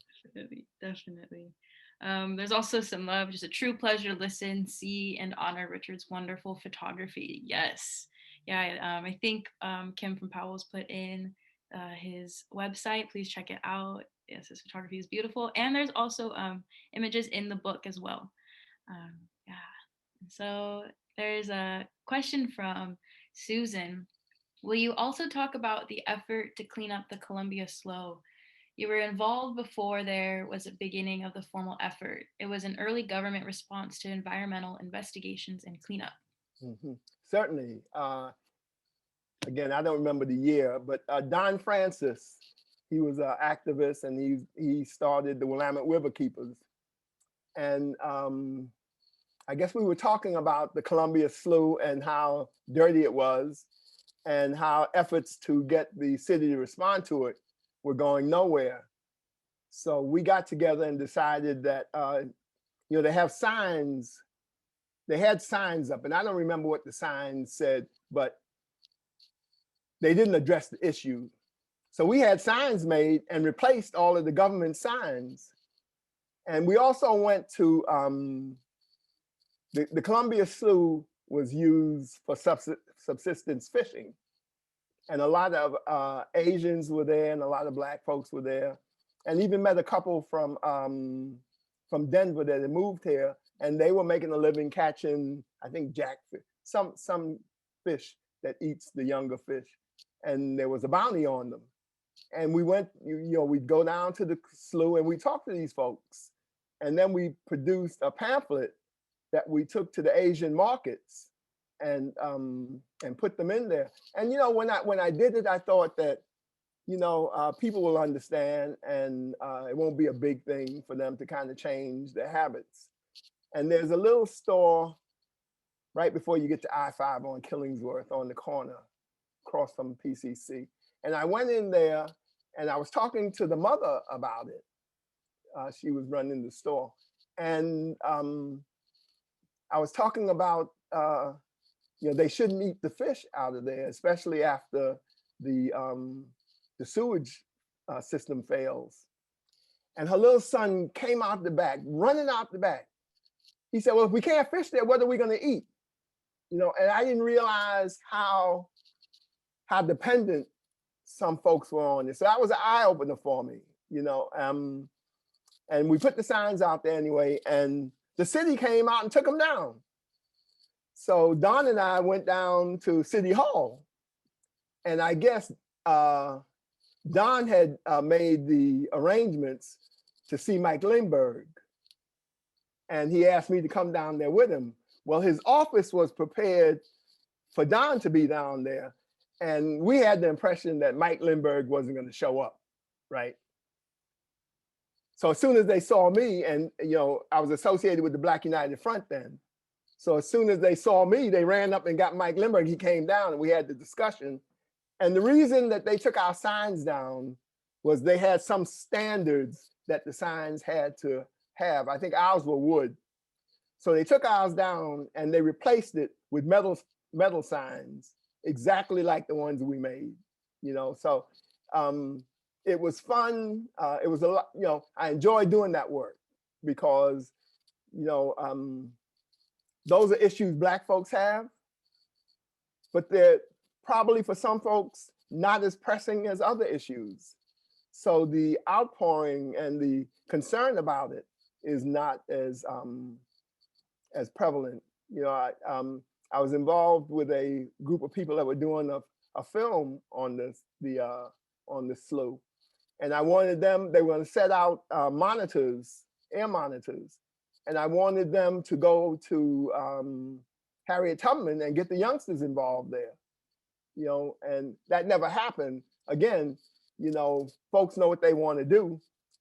Definitely. There's also some love, just a true pleasure to listen, see, and honor Richard's wonderful photography. Yes. Yeah, I think Kim from Powell's put in his website. Please check it out. Yes, his photography is beautiful. And there's also images in the book as well. Yeah. So there's a question from Susan. Will you also talk about the effort to clean up the Columbia Slough? You were involved before there was a beginning of the formal effort. It was an early government response to environmental investigations and cleanup. Mm-hmm. Certainly. Again, I don't remember the year, but Don Francis, he was an activist, and he started the Willamette River Keepers. And I guess we were talking about the Columbia Slough and how dirty it was, and how efforts to get the city to respond to it were going nowhere. So we got together and decided that, they have signs. They had signs up, and I don't remember what the signs said, but they didn't address the issue. So we had signs made and replaced all of the government signs. And we also went to, the Columbia Slough was used for subsistence fishing. And a lot of Asians were there, and a lot of Black folks were there, and even met a couple from Denver that had moved here, and they were making a living catching, I think, jackfish, some fish that eats the younger fish. And there was a bounty on them. And we went, we'd go down to the slough and we talked to these folks. And then we produced a pamphlet that we took to the Asian markets and put them in there. And when I did it, I thought that people will understand, and it won't be a big thing for them to kind of change their habits. And there's a little store right before you get to I-5 on Killingsworth on the corner, across from PCC. And I went in there and I was talking to the mother about it. She was running the store. And I was talking about, they shouldn't eat the fish out of there, especially after the sewage system fails. And her little son came out the back, running out the back. He said, well, if we can't fish there, what are we going to eat? And I didn't realize how dependent some folks were on this. So that was an eye opener for me, and we put the signs out there anyway, and the city came out and took them down. So Don and I went down to City Hall, and I guess Don had made the arrangements to see Mike Lindbergh, and he asked me to come down there with him. Well, his office was prepared for Don to be down there, and we had the impression that Mike Lindbergh wasn't going to show up, right? So as soon as they saw me, and I was associated with the Black United Front then, so as soon as they saw me, they ran up and got Mike Lindbergh. He came down, and we had the discussion. And the reason that they took our signs down was they had some standards that the signs had to have. I think ours were wood. So they took ours down and they replaced it with metal signs, exactly like the ones we made. So it was fun. It was a lot. I enjoyed doing that work because those are issues Black folks have, but they're probably for some folks not as pressing as other issues. So the outpouring and the concern about it is not as prevalent. I was involved with a group of people that were doing a film on the slough, and I wanted them. They were going to set out monitors, air monitors, and I wanted them to go to Harriet Tubman and get the youngsters involved there. And that never happened. Again, folks know what they want to do,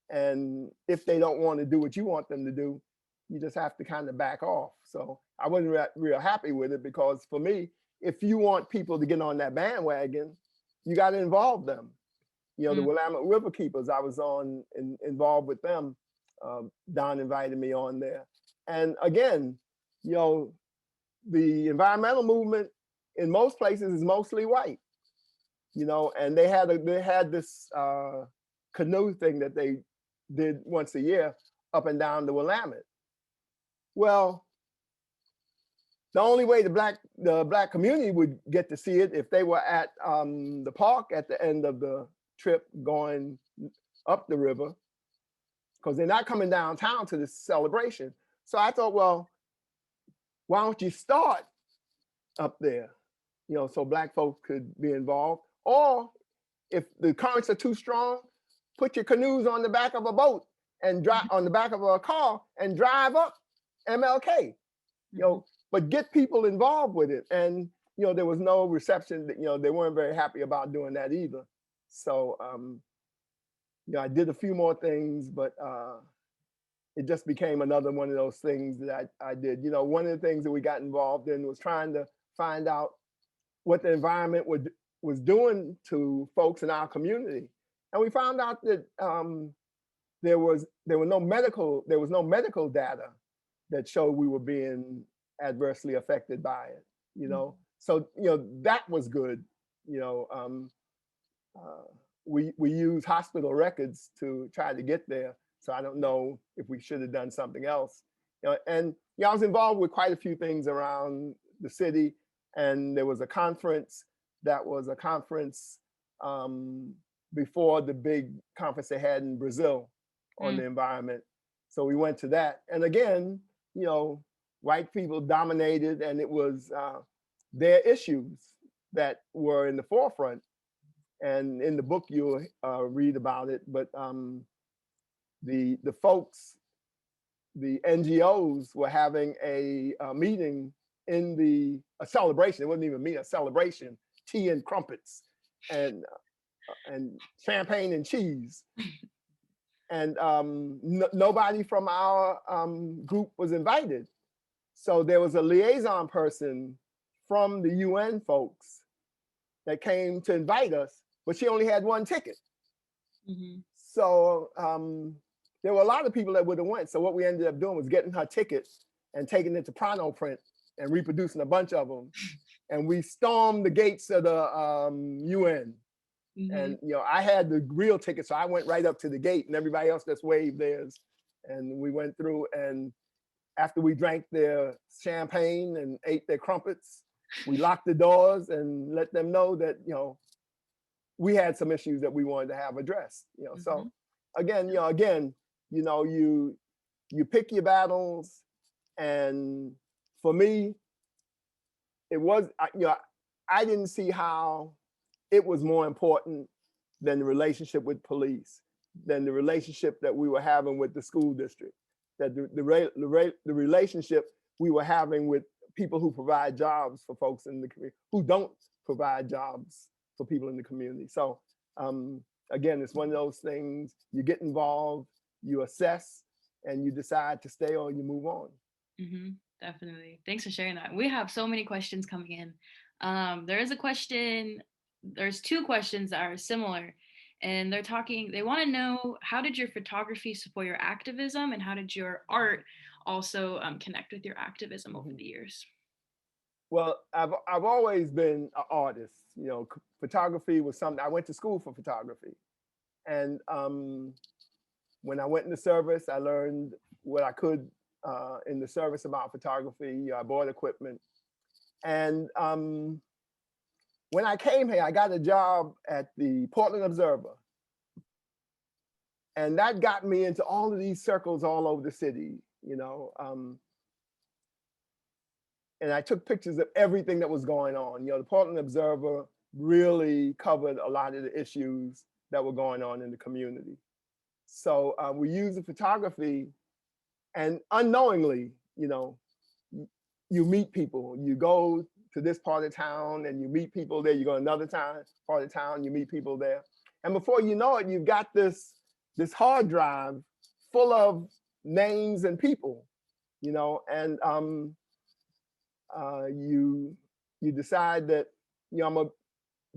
and if they don't want to do what you want them to do, you just have to kind of back off. So I wasn't real happy with it, because for me, if you want people to get on that bandwagon, you got to involve them. The Willamette River Keepers, I was involved with them. Don invited me on there. And again, the environmental movement in most places is mostly white, and they had this canoe thing that they did once a year up and down the Willamette. Well, the only way the black community would get to see it if they were at the park at the end of the trip going up the river, because they're not coming downtown to this celebration. So I thought, well, why don't you start up there, so Black folks could be involved? Or if the currents are too strong, put your canoes on the back of a boat and drive on the back of a car and drive up MLK, but get people involved with it. And, there was no reception, they weren't very happy about doing that either. So, I did a few more things, but it just became another one of those things that I did. One of the things that we got involved in was trying to find out what the environment was doing to folks in our community. And we found out that there was no medical data that showed we were being adversely affected by it, So, that was good. We use hospital records to try to get there. So I don't know if we should have done something else. And I was involved with quite a few things around the city. And there was a conference before the big conference they had in Brazil on the environment. So we went to that. And again, white people dominated, and it was their issues. that were in the forefront. And in the book, you'll read about it. But the folks, the NGOs were having a meeting in a celebration. It wasn't even a meeting, a celebration, tea and crumpets and champagne and cheese. And nobody from our group was invited. So there was a liaison person from the UN folks that came to invite us, but she only had one ticket. Mm-hmm. So there were a lot of people that would have went. So what we ended up doing was getting her tickets and taking it to Pronto Print and reproducing a bunch of them. And we stormed the gates of the UN. Mm-hmm. And I had the real ticket, so I went right up to the gate, and everybody else just waved theirs. And we went through, and after we drank their champagne and ate their crumpets, we locked the doors and let them know that we had some issues that we wanted to have addressed. Mm-hmm. So again, you pick your battles, and for me, it was I didn't see how it was more important than the relationship with police, than the relationship that we were having with the school district, that the relationship we were having with people who provide jobs for folks in the community, who don't provide jobs for people in the community. So again, it's one of those things, you get involved, you assess, and you decide to stay or you move on. Mm-hmm, definitely. Thanks for sharing that. We have so many questions coming in. There's two questions that are similar, and they want to know, how did your photography support your activism, and how did your art also connect with your activism over the years? Well, I've always been an artist. Photography was something, I went to school for photography. And when I went in the service, I learned what I could in the service about photography. I bought equipment. And when I came here, I got a job at the Portland Observer. And that got me into all of these circles all over the city, and I took pictures of everything that was going on. The Portland Observer really covered a lot of the issues that were going on in the community. So we used the photography, and unknowingly, you meet people. You go to this part of town and you meet people there. You go to another part of town, you meet people there. And before you know it, you've got this hard drive full of names and people, and you decide that I'm gonna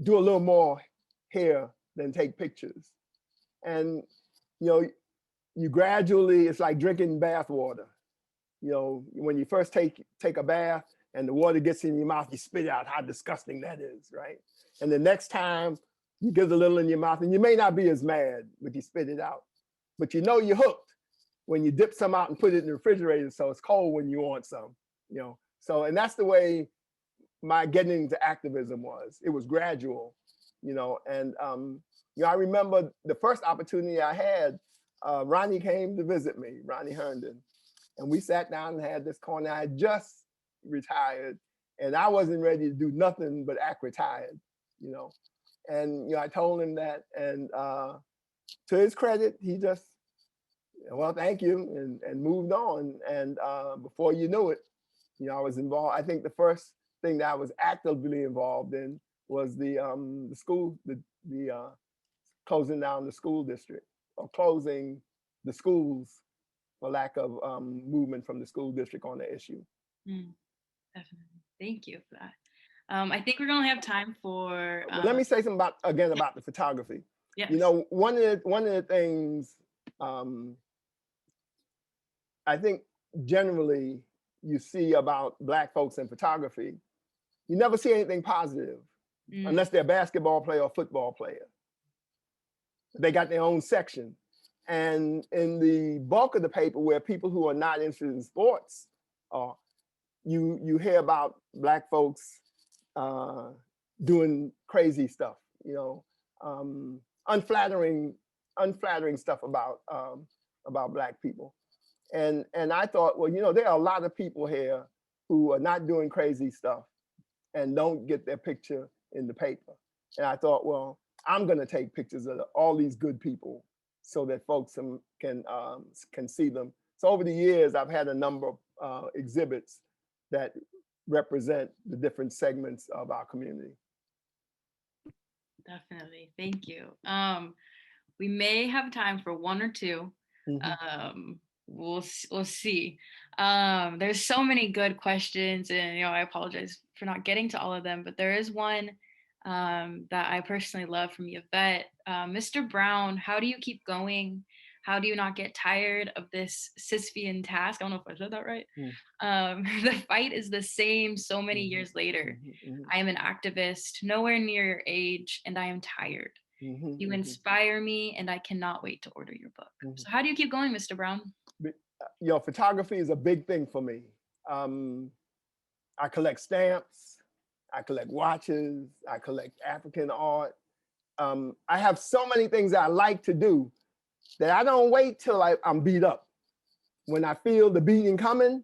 do a little more here than take pictures. And you gradually, it's like drinking bath water. When you first take a bath and the water gets in your mouth, you spit out how disgusting that is, right? And the next time you get a little in your mouth, and you may not be as mad, but you spit it out. But you're hooked when you dip some out and put it in the refrigerator so it's cold when you want some, So, and that's the way my getting into activism was. It was gradual, and I remember the first opportunity I had, Ronnie came to visit me, Ronnie Herndon, and we sat down and had this corner. I had just retired, and I wasn't ready to do nothing but act retired, And I told him that, and to his credit, he just, well, thank you, and moved on. And before you knew it, I was involved. I think the first thing that I was actively involved in was the school, the closing down the school district, or closing the schools for lack of movement from the school district on the issue. Definitely. Thank you for that. I think we're gonna have time for. Let me say something about the photography. Yes. One of the things I think generally you see about Black folks in photography, you never see anything positive unless they're a basketball player or football player. They got their own section. And in the bulk of the paper, where people who are not interested in sports are, you hear about Black folks doing crazy stuff, unflattering stuff about Black people. And I thought, well, there are a lot of people here who are not doing crazy stuff and don't get their picture in the paper. And I thought, well, I'm going to take pictures of all these good people so that folks can see them. So over the years, I've had a number of exhibits that represent the different segments of our community. Definitely. Thank you. We may have time for one or two. We'll see. There's so many good questions, and I apologize for not getting to all of them, but there is one that I personally love from Yvette. Mr. Brown, how do you keep going? How do you not get tired of this Sisyphean task? I don't know if I said that right. The fight is the same so many years later. I am an activist, nowhere near your age, and I am tired. You inspire me, and I cannot wait to order your book. So how do you keep going, Mr. Brown? Photography is a big thing for me. I collect stamps, I collect watches, I collect African art. I have so many things that I like to do that I don't wait till I'm beat up. When I feel the beating coming,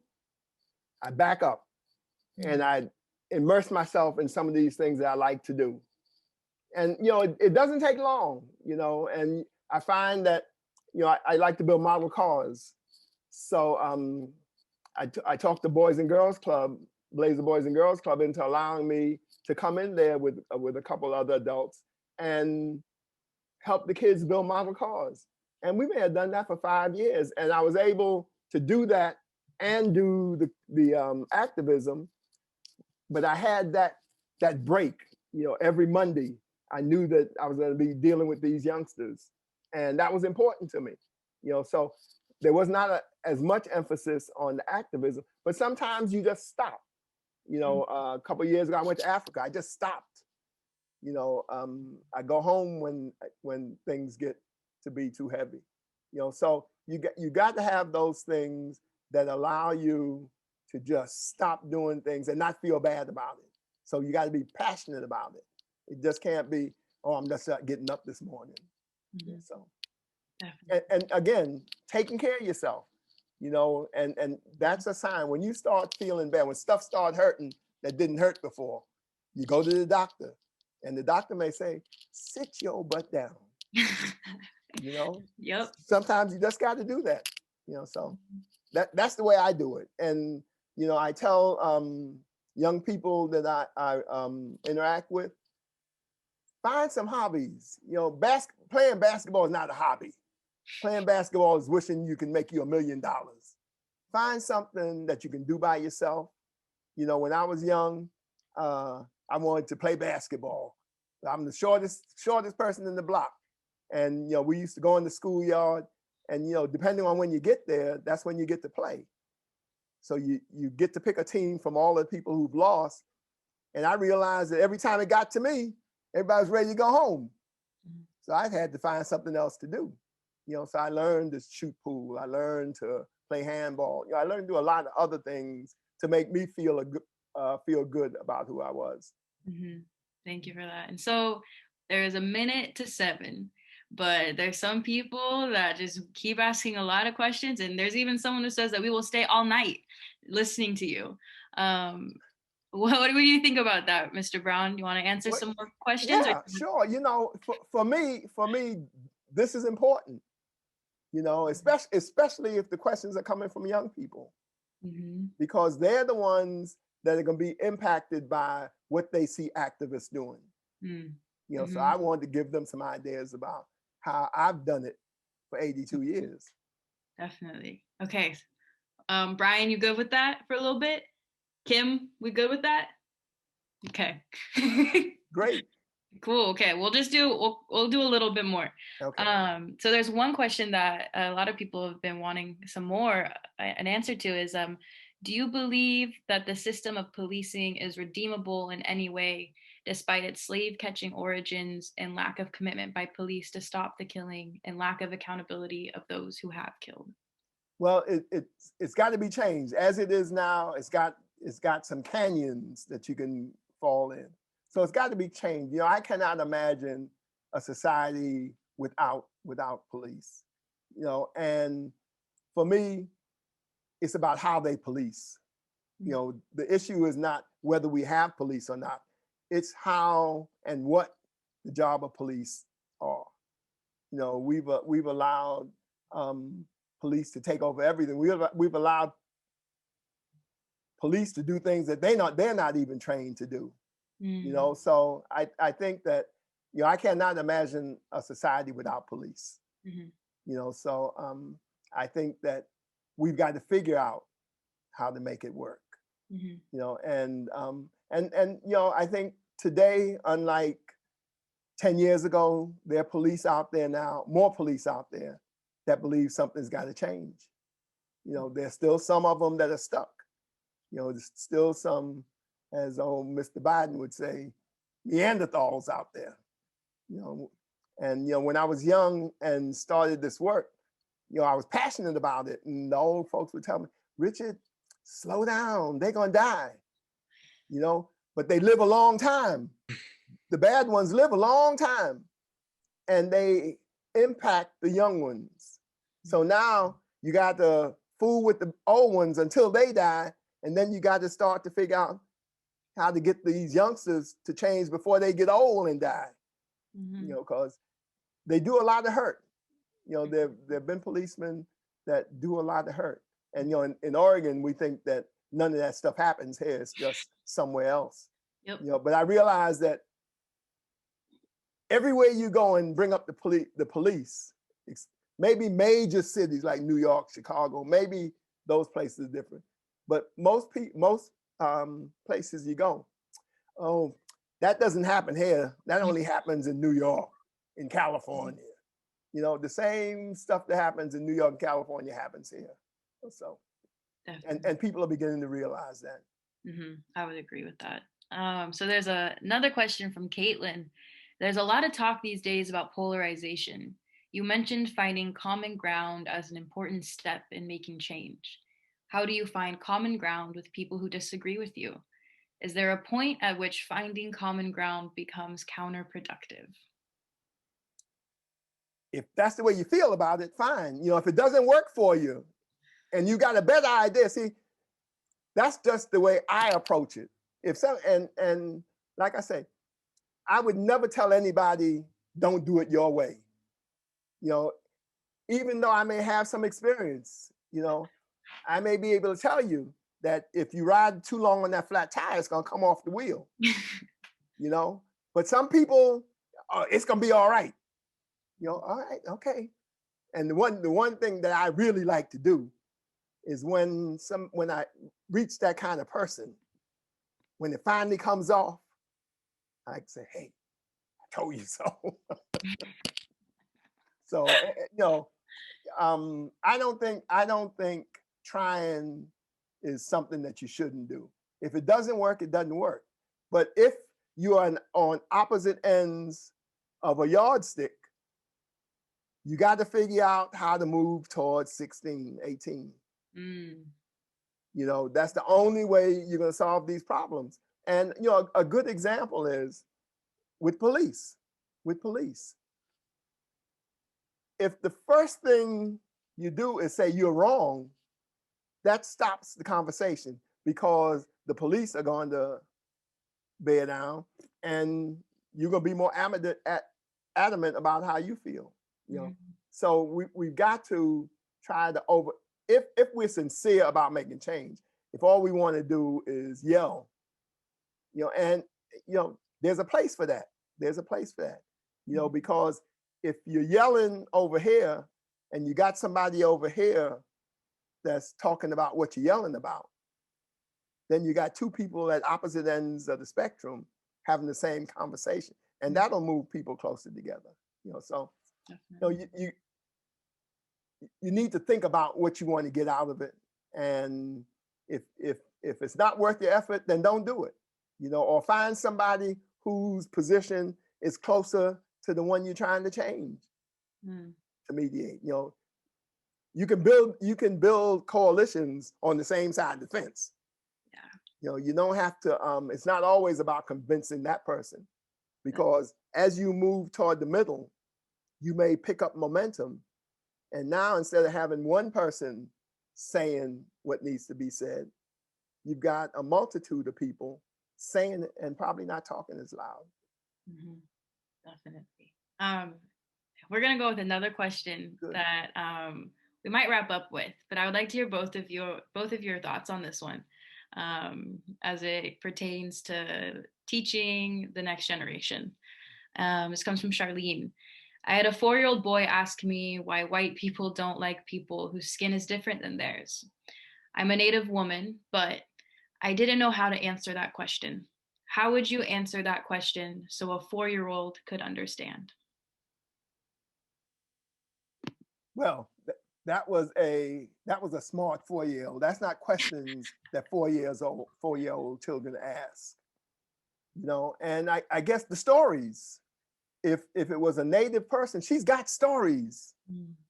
I back up and I immerse myself in some of these things that I like to do. And, it doesn't take long, and I find that, I like to build model cars. So I talked the Boys and Girls Club, Blazer Boys and Girls Club, into allowing me to come in there with a couple other adults and help the kids build model cars. And we may have done that for 5 years. And I was able to do that and do the activism. But I had that break, every Monday. I knew that I was going to be dealing with these youngsters. And that was important to me. So there was not as much emphasis on the activism, but sometimes you just stop. A couple of years ago, I went to Africa. I just stopped. I go home when things get to be too heavy. So you got to have those things that allow you to just stop doing things and not feel bad about it. So you got to be passionate about it. It just can't be, oh, I'm just not getting up this morning. So, and again, taking care of yourself, and that's a sign. When you start feeling bad, when stuff starts hurting that didn't hurt before, you go to the doctor, and the doctor may say, sit your butt down. Yep. Sometimes you just got to do that. So that's the way I do it. And I tell young people that I interact with, find some hobbies. Playing basketball is not a hobby. Playing basketball is wishing you can make you $1 million. Find something that you can do by yourself. When I was young, I wanted to play basketball. I'm the shortest person in the block. And, we used to go in the schoolyard and, depending on when you get there, that's when you get to play. So you get to pick a team from all the people who've lost. And I realized that every time it got to me, everybody was ready to go home. So I had to find something else to do. So I learned to shoot pool. I learned to play handball. I learned to do a lot of other things to make me feel good about who I was. Thank you for that. And so there's 1 minute to 7, but there's some people that just keep asking a lot of questions. And there's even someone who says that we will stay all night listening to you. What do you think about that, Mr. Brown? You want to answer some more questions? Yeah, sure. For me, this is important. Especially if the questions are coming from young people, because they're the ones that are going to be impacted by what they see activists doing. So I wanted to give them some ideas about how I've done it for 82 years. Definitely. Okay. Brian, you good with that for a little bit? Kim, we good with that? Okay. Great. Cool. Okay. We'll do a little bit more. Okay. So there's one question that a lot of people have been wanting an answer to is, do you believe that the system of policing is redeemable in any way, despite its slave catching origins and lack of commitment by police to stop the killing and lack of accountability of those who have killed? Well, it's got to be changed. As it is now, it's got some canyons that you can fall in. So it's got to be changed. I cannot imagine a society without police. And for me, it's about how they police. The issue is not whether we have police or not. it's how and what the job of police are. You know, we've allowed police to take over everything. We've allowed police to do things that they're not even trained to do. You know, so I think that, you know, I cannot imagine a society without police. You know, so I think that we've got to figure out how to make it work. You know, and you know, I think today, unlike 10 years ago, there are police out there now, more police out there that believe something's got to change. You know, there's still some of them that are stuck. You know, there's still some, as old Mr. Biden would say, Neanderthals out there. You know, and you know, when I was young and started this work, you know, I was passionate about it, and the old folks would tell me, Richard, slow down, they're gonna die. You know, but they live a long time. The bad ones live a long time, and they impact the young ones. So now you got to fool with the old ones until they die, and then you got to start to figure out how to get these youngsters to change before they get old and die. You know, because they do a lot of hurt. You know, there have been policemen that do a lot of hurt. And, you know, in Oregon, we think that none of that stuff happens here. It's just somewhere else. You know, but I realize that everywhere you go and bring up the police, maybe major cities like New York, Chicago, maybe those places are different. But most places you go, oh, that doesn't happen here. That only happens in New York, in California. You know, the same stuff that happens in New York and California happens here. So, and people are beginning to realize that. I would agree with that. So there's another question from Caitlin. There's a lot of talk these days about polarization. You mentioned finding common ground as an important step in making change. How do you find common ground with people who disagree with you? Is there a point at which finding common ground becomes counterproductive? If that's the way you feel about it, fine. You know, if it doesn't work for you and you got a better idea, see, that's just the way I approach it. If so, and like I say, I would never tell anybody, don't do it your way. You know, even though I may have some experience, you know, I may be able to tell you that if you ride too long on that flat tire, it's gonna come off the wheel. You know, but some people, it's gonna be all right. You know, all right, okay. And the one thing that I really like to do is when I reach that kind of person, when it finally comes off, I say, hey, I told you so. So, you know, I don't think trying is something that you shouldn't do. If it doesn't work, it doesn't work. But if you are on opposite ends of a yardstick, you got to figure out how to move towards 16, 18. You know, that's the only way you're going to solve these problems. And, you know, a good example is with police. If the first thing you do is say you're wrong, that stops the conversation, because the police are going to bear down and you're going to be more adamant about how you feel. You know, so we've got to try to if we're sincere about making change, if all we want to do is yell, you know, and you know, there's a place for that. You know, because if you're yelling over here and you got somebody over here that's talking about what you're yelling about, then you got two people at opposite ends of the spectrum having the same conversation, and that'll move people closer together. You know, so you know, you need to think about what you want to get out of it, and if it's not worth your effort, then don't do it. You know, or find somebody whose position is closer to the one you're trying to change to mediate. You know, you can build coalitions on the same side of the fence. You know, you don't have to, it's not always about convincing that person, because as you move toward the middle, you may pick up momentum. And now, instead of having one person saying what needs to be said, you've got a multitude of people saying it and probably not talking as loud. Mm-hmm. Definitely. We're gonna go with another question Good. that we might wrap up with, but I would like to hear both of your thoughts on this one, as it pertains to teaching the next generation. This comes from Charlene. I had a 4-year-old boy ask me why white people don't like people whose skin is different than theirs. I'm a Native woman, but I didn't know how to answer that question. How would you answer that question so a 4-year-old could understand? Well, that was a smart 4-year-old. That's not questions that 4-year-old children ask. You know, and I guess the stories, if it was a Native person, she's got stories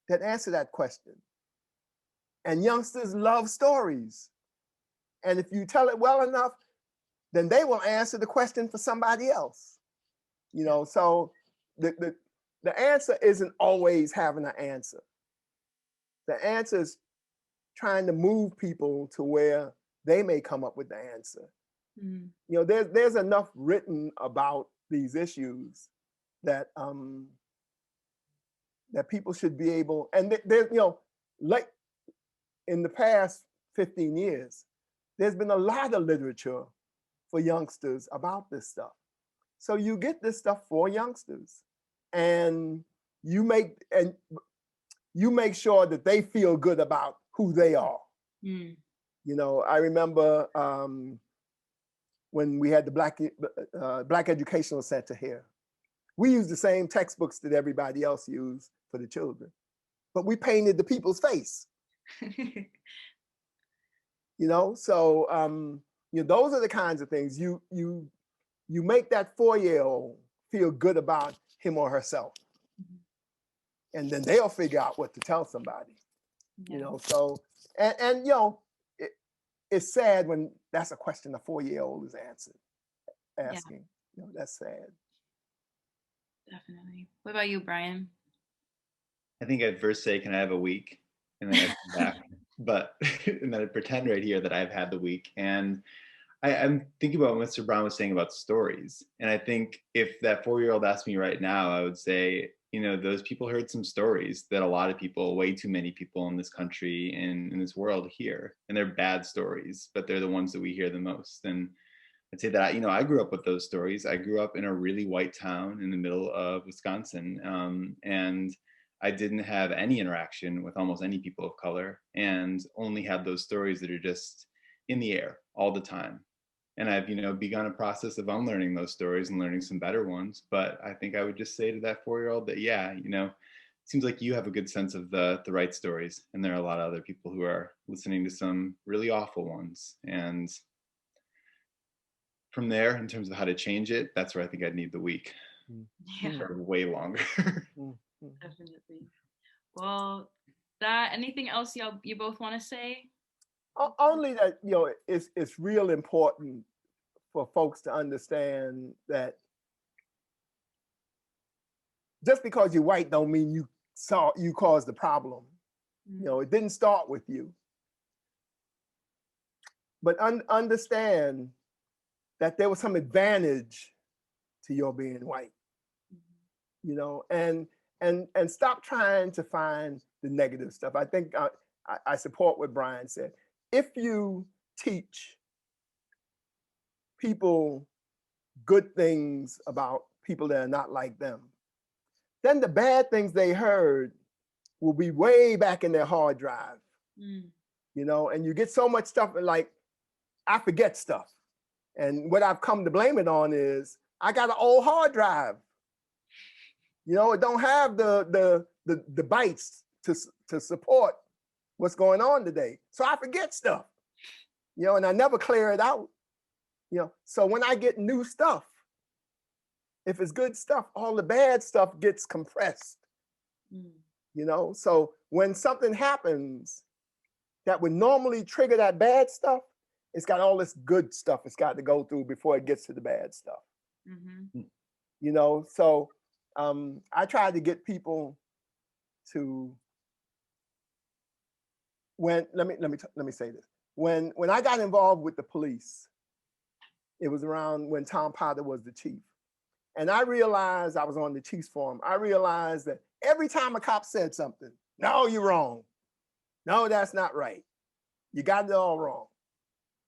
that answer that question. And youngsters love stories. And if you tell it well enough, then they will answer the question for somebody else. You know, so the answer isn't always having an answer. The answer is trying to move people to where they may come up with the answer. You know, there's enough written about these issues that that people should be able, and there's, you know, like in the past 15 years, there's been a lot of literature for youngsters about this stuff. So you get this stuff for youngsters, and you make sure that they feel good about who they are. You know, I remember when we had the Black Educational Center here, we used the same textbooks that everybody else used for the children, but we painted the people's face. You know, so you know, those are the kinds of things you make that 4-year-old feel good about him or herself, and then they'll figure out what to tell somebody. You know, so and you know, it's sad when that's a question a 4-year-old is asking. You know, that's sad. Definitely. What about you, Brian? I think I'd first say, can I have a week? And then I'd come back. But, and then I'd pretend right here that I've had the week. And I'm thinking about what Mr. Brown was saying about stories. And I think if that 4-year-old asked me right now, I would say, you know, those people heard some stories that a lot of people, way too many people in this country and in this world hear. And they're bad stories, but they're the ones that we hear the most. And I'd say that, you know, I grew up with those stories. I grew up in a really white town in the middle of Wisconsin. And I didn't have any interaction with almost any people of color, and only had those stories that are just in the air all the time. And I've, you know, begun a process of unlearning those stories and learning some better ones. But I think I would just say to that 4-year-old that, yeah, you know, it seems like you have a good sense of the right stories. And there are a lot of other people who are listening to some really awful ones. And from there, in terms of how to change it, that's where I think I'd need the week for way longer. Definitely. Well, anything else you both want to say? Only that, you know, it's real important for folks to understand that just because you're white don't mean you caused the problem. You know, it didn't start with you. But understand that there was some advantage to your being white. You know, and stop trying to find the negative stuff. I think I support what Brian said. If you teach people good things about people that are not like them, then the bad things they heard will be way back in their hard drive. You know, and you get so much stuff, like I forget stuff. And what I've come to blame it on is I got an old hard drive. You know, it don't have the bytes to support what's going on today. So I forget stuff, you know, and I never clear it out. You know, so when I get new stuff, if it's good stuff, all the bad stuff gets compressed. You know, so when something happens that would normally trigger that bad stuff, it's got all this good stuff it's got to go through before it gets to the bad stuff. You know, so I try to get people to, let me say this. When I got involved with the police, It was around when Tom Potter was the chief. And I realized, I was on the Chiefs Forum, I realized that every time a cop said something, no, you're wrong. No, that's not right. You got it all wrong.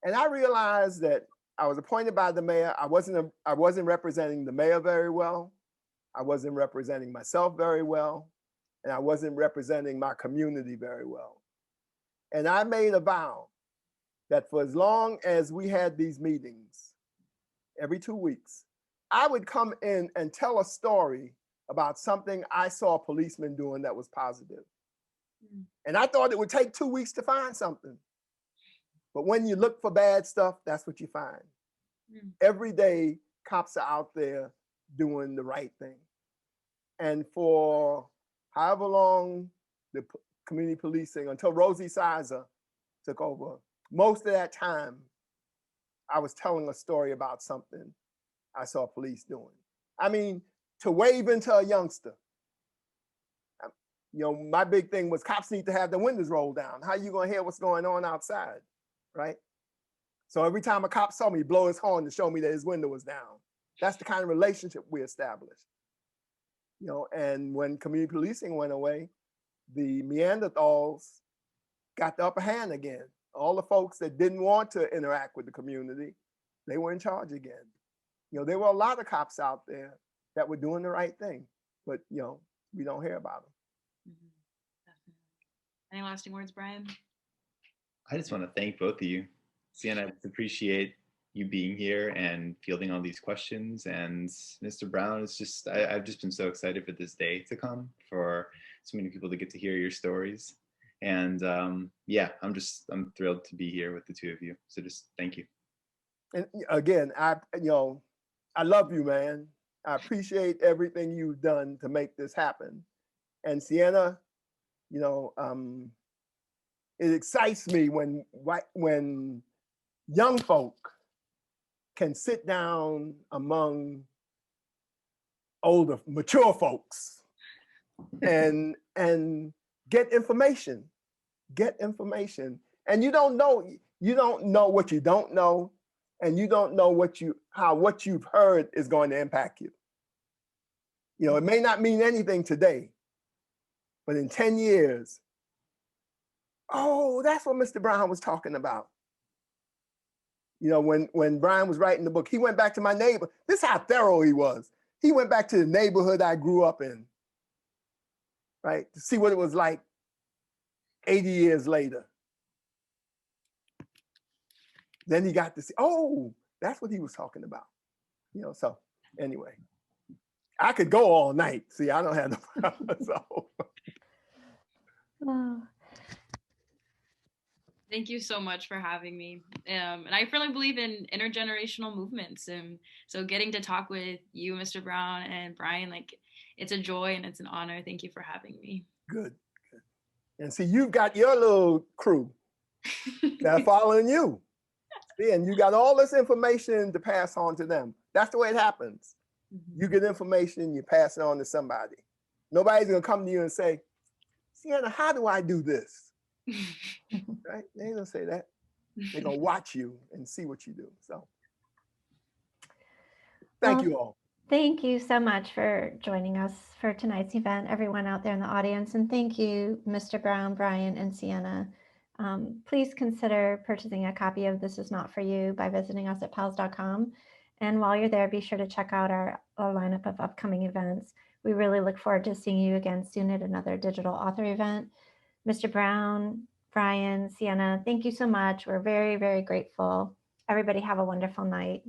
And I realized that I was appointed by the mayor. I wasn't representing the mayor very well. I wasn't representing myself very well. And I wasn't representing my community very well. And I made a vow that for as long as we had these meetings, every 2 weeks, I would come in and tell a story about something I saw a policeman doing that was positive. And I thought it would take 2 weeks to find something. But when you look for bad stuff, that's what you find. Every day, cops are out there doing the right thing. And for however long the community policing, until Rosie Sizer took over, most of that time, I was telling a story about something I saw police doing. I mean, to wave into a youngster. You know, my big thing was cops need to have the windows rolled down. How are you gonna hear what's going on outside, right? So every time a cop saw me, blow his horn to show me that his window was down. That's the kind of relationship we established. You know, and when community policing went away, the Neanderthals got the upper hand again. All the folks that didn't want to interact with the community, they were in charge again. You know, there were a lot of cops out there that were doing the right thing, but you know, we don't hear about them. Any lasting words, Brian? I just want to thank both of you. Sienna, I appreciate you being here and fielding all these questions. And Mr. Brown, it's just, I've just been so excited for this day to come, for so many people to get to hear your stories. And yeah, I'm thrilled to be here with the two of you. So just thank you. And again, I love you, man. I appreciate everything you've done to make this happen. And Sienna, you know, it excites me when young folk can sit down among older, mature folks and get information. And you don't know what you don't know, and you don't know how what you've heard is going to impact you. You know, it may not mean anything today, but in 10 years, oh, that's what Mr. Brown was talking about. You know, when Brian was writing the book, he went back to my neighbor. This is how thorough he was. He went back to the neighborhood I grew up in, right? To see what it was like 80 years later. Then he got to see, oh, that's what he was talking about. You know, so anyway, I could go all night. See, I don't have no problem, so. Oh. Thank you so much for having me. And I really believe in intergenerational movements. And so getting to talk with you, Mr. Brown and Brian, like, it's a joy and it's an honor. Thank you for having me. Good. And see, you've got your little crew that are following you. See, and you got all this information to pass on to them. That's the way it happens. You get information, you pass it on to somebody. Nobody's gonna come to you and say, Sienna, how do I do this? Right? They ain't gonna say that. They're gonna watch you and see what you do. So thank you all. Thank you so much for joining us for tonight's event, everyone out there in the audience. And thank you, Mr. Brown, Brian, and Sienna. Please consider purchasing a copy of This Is Not For You by visiting us at pals.com. And while you're there, be sure to check out our lineup of upcoming events. We really look forward to seeing you again soon at another digital author event. Mr. Brown, Brian, Sienna, thank you so much. We're very, very grateful. Everybody have a wonderful night.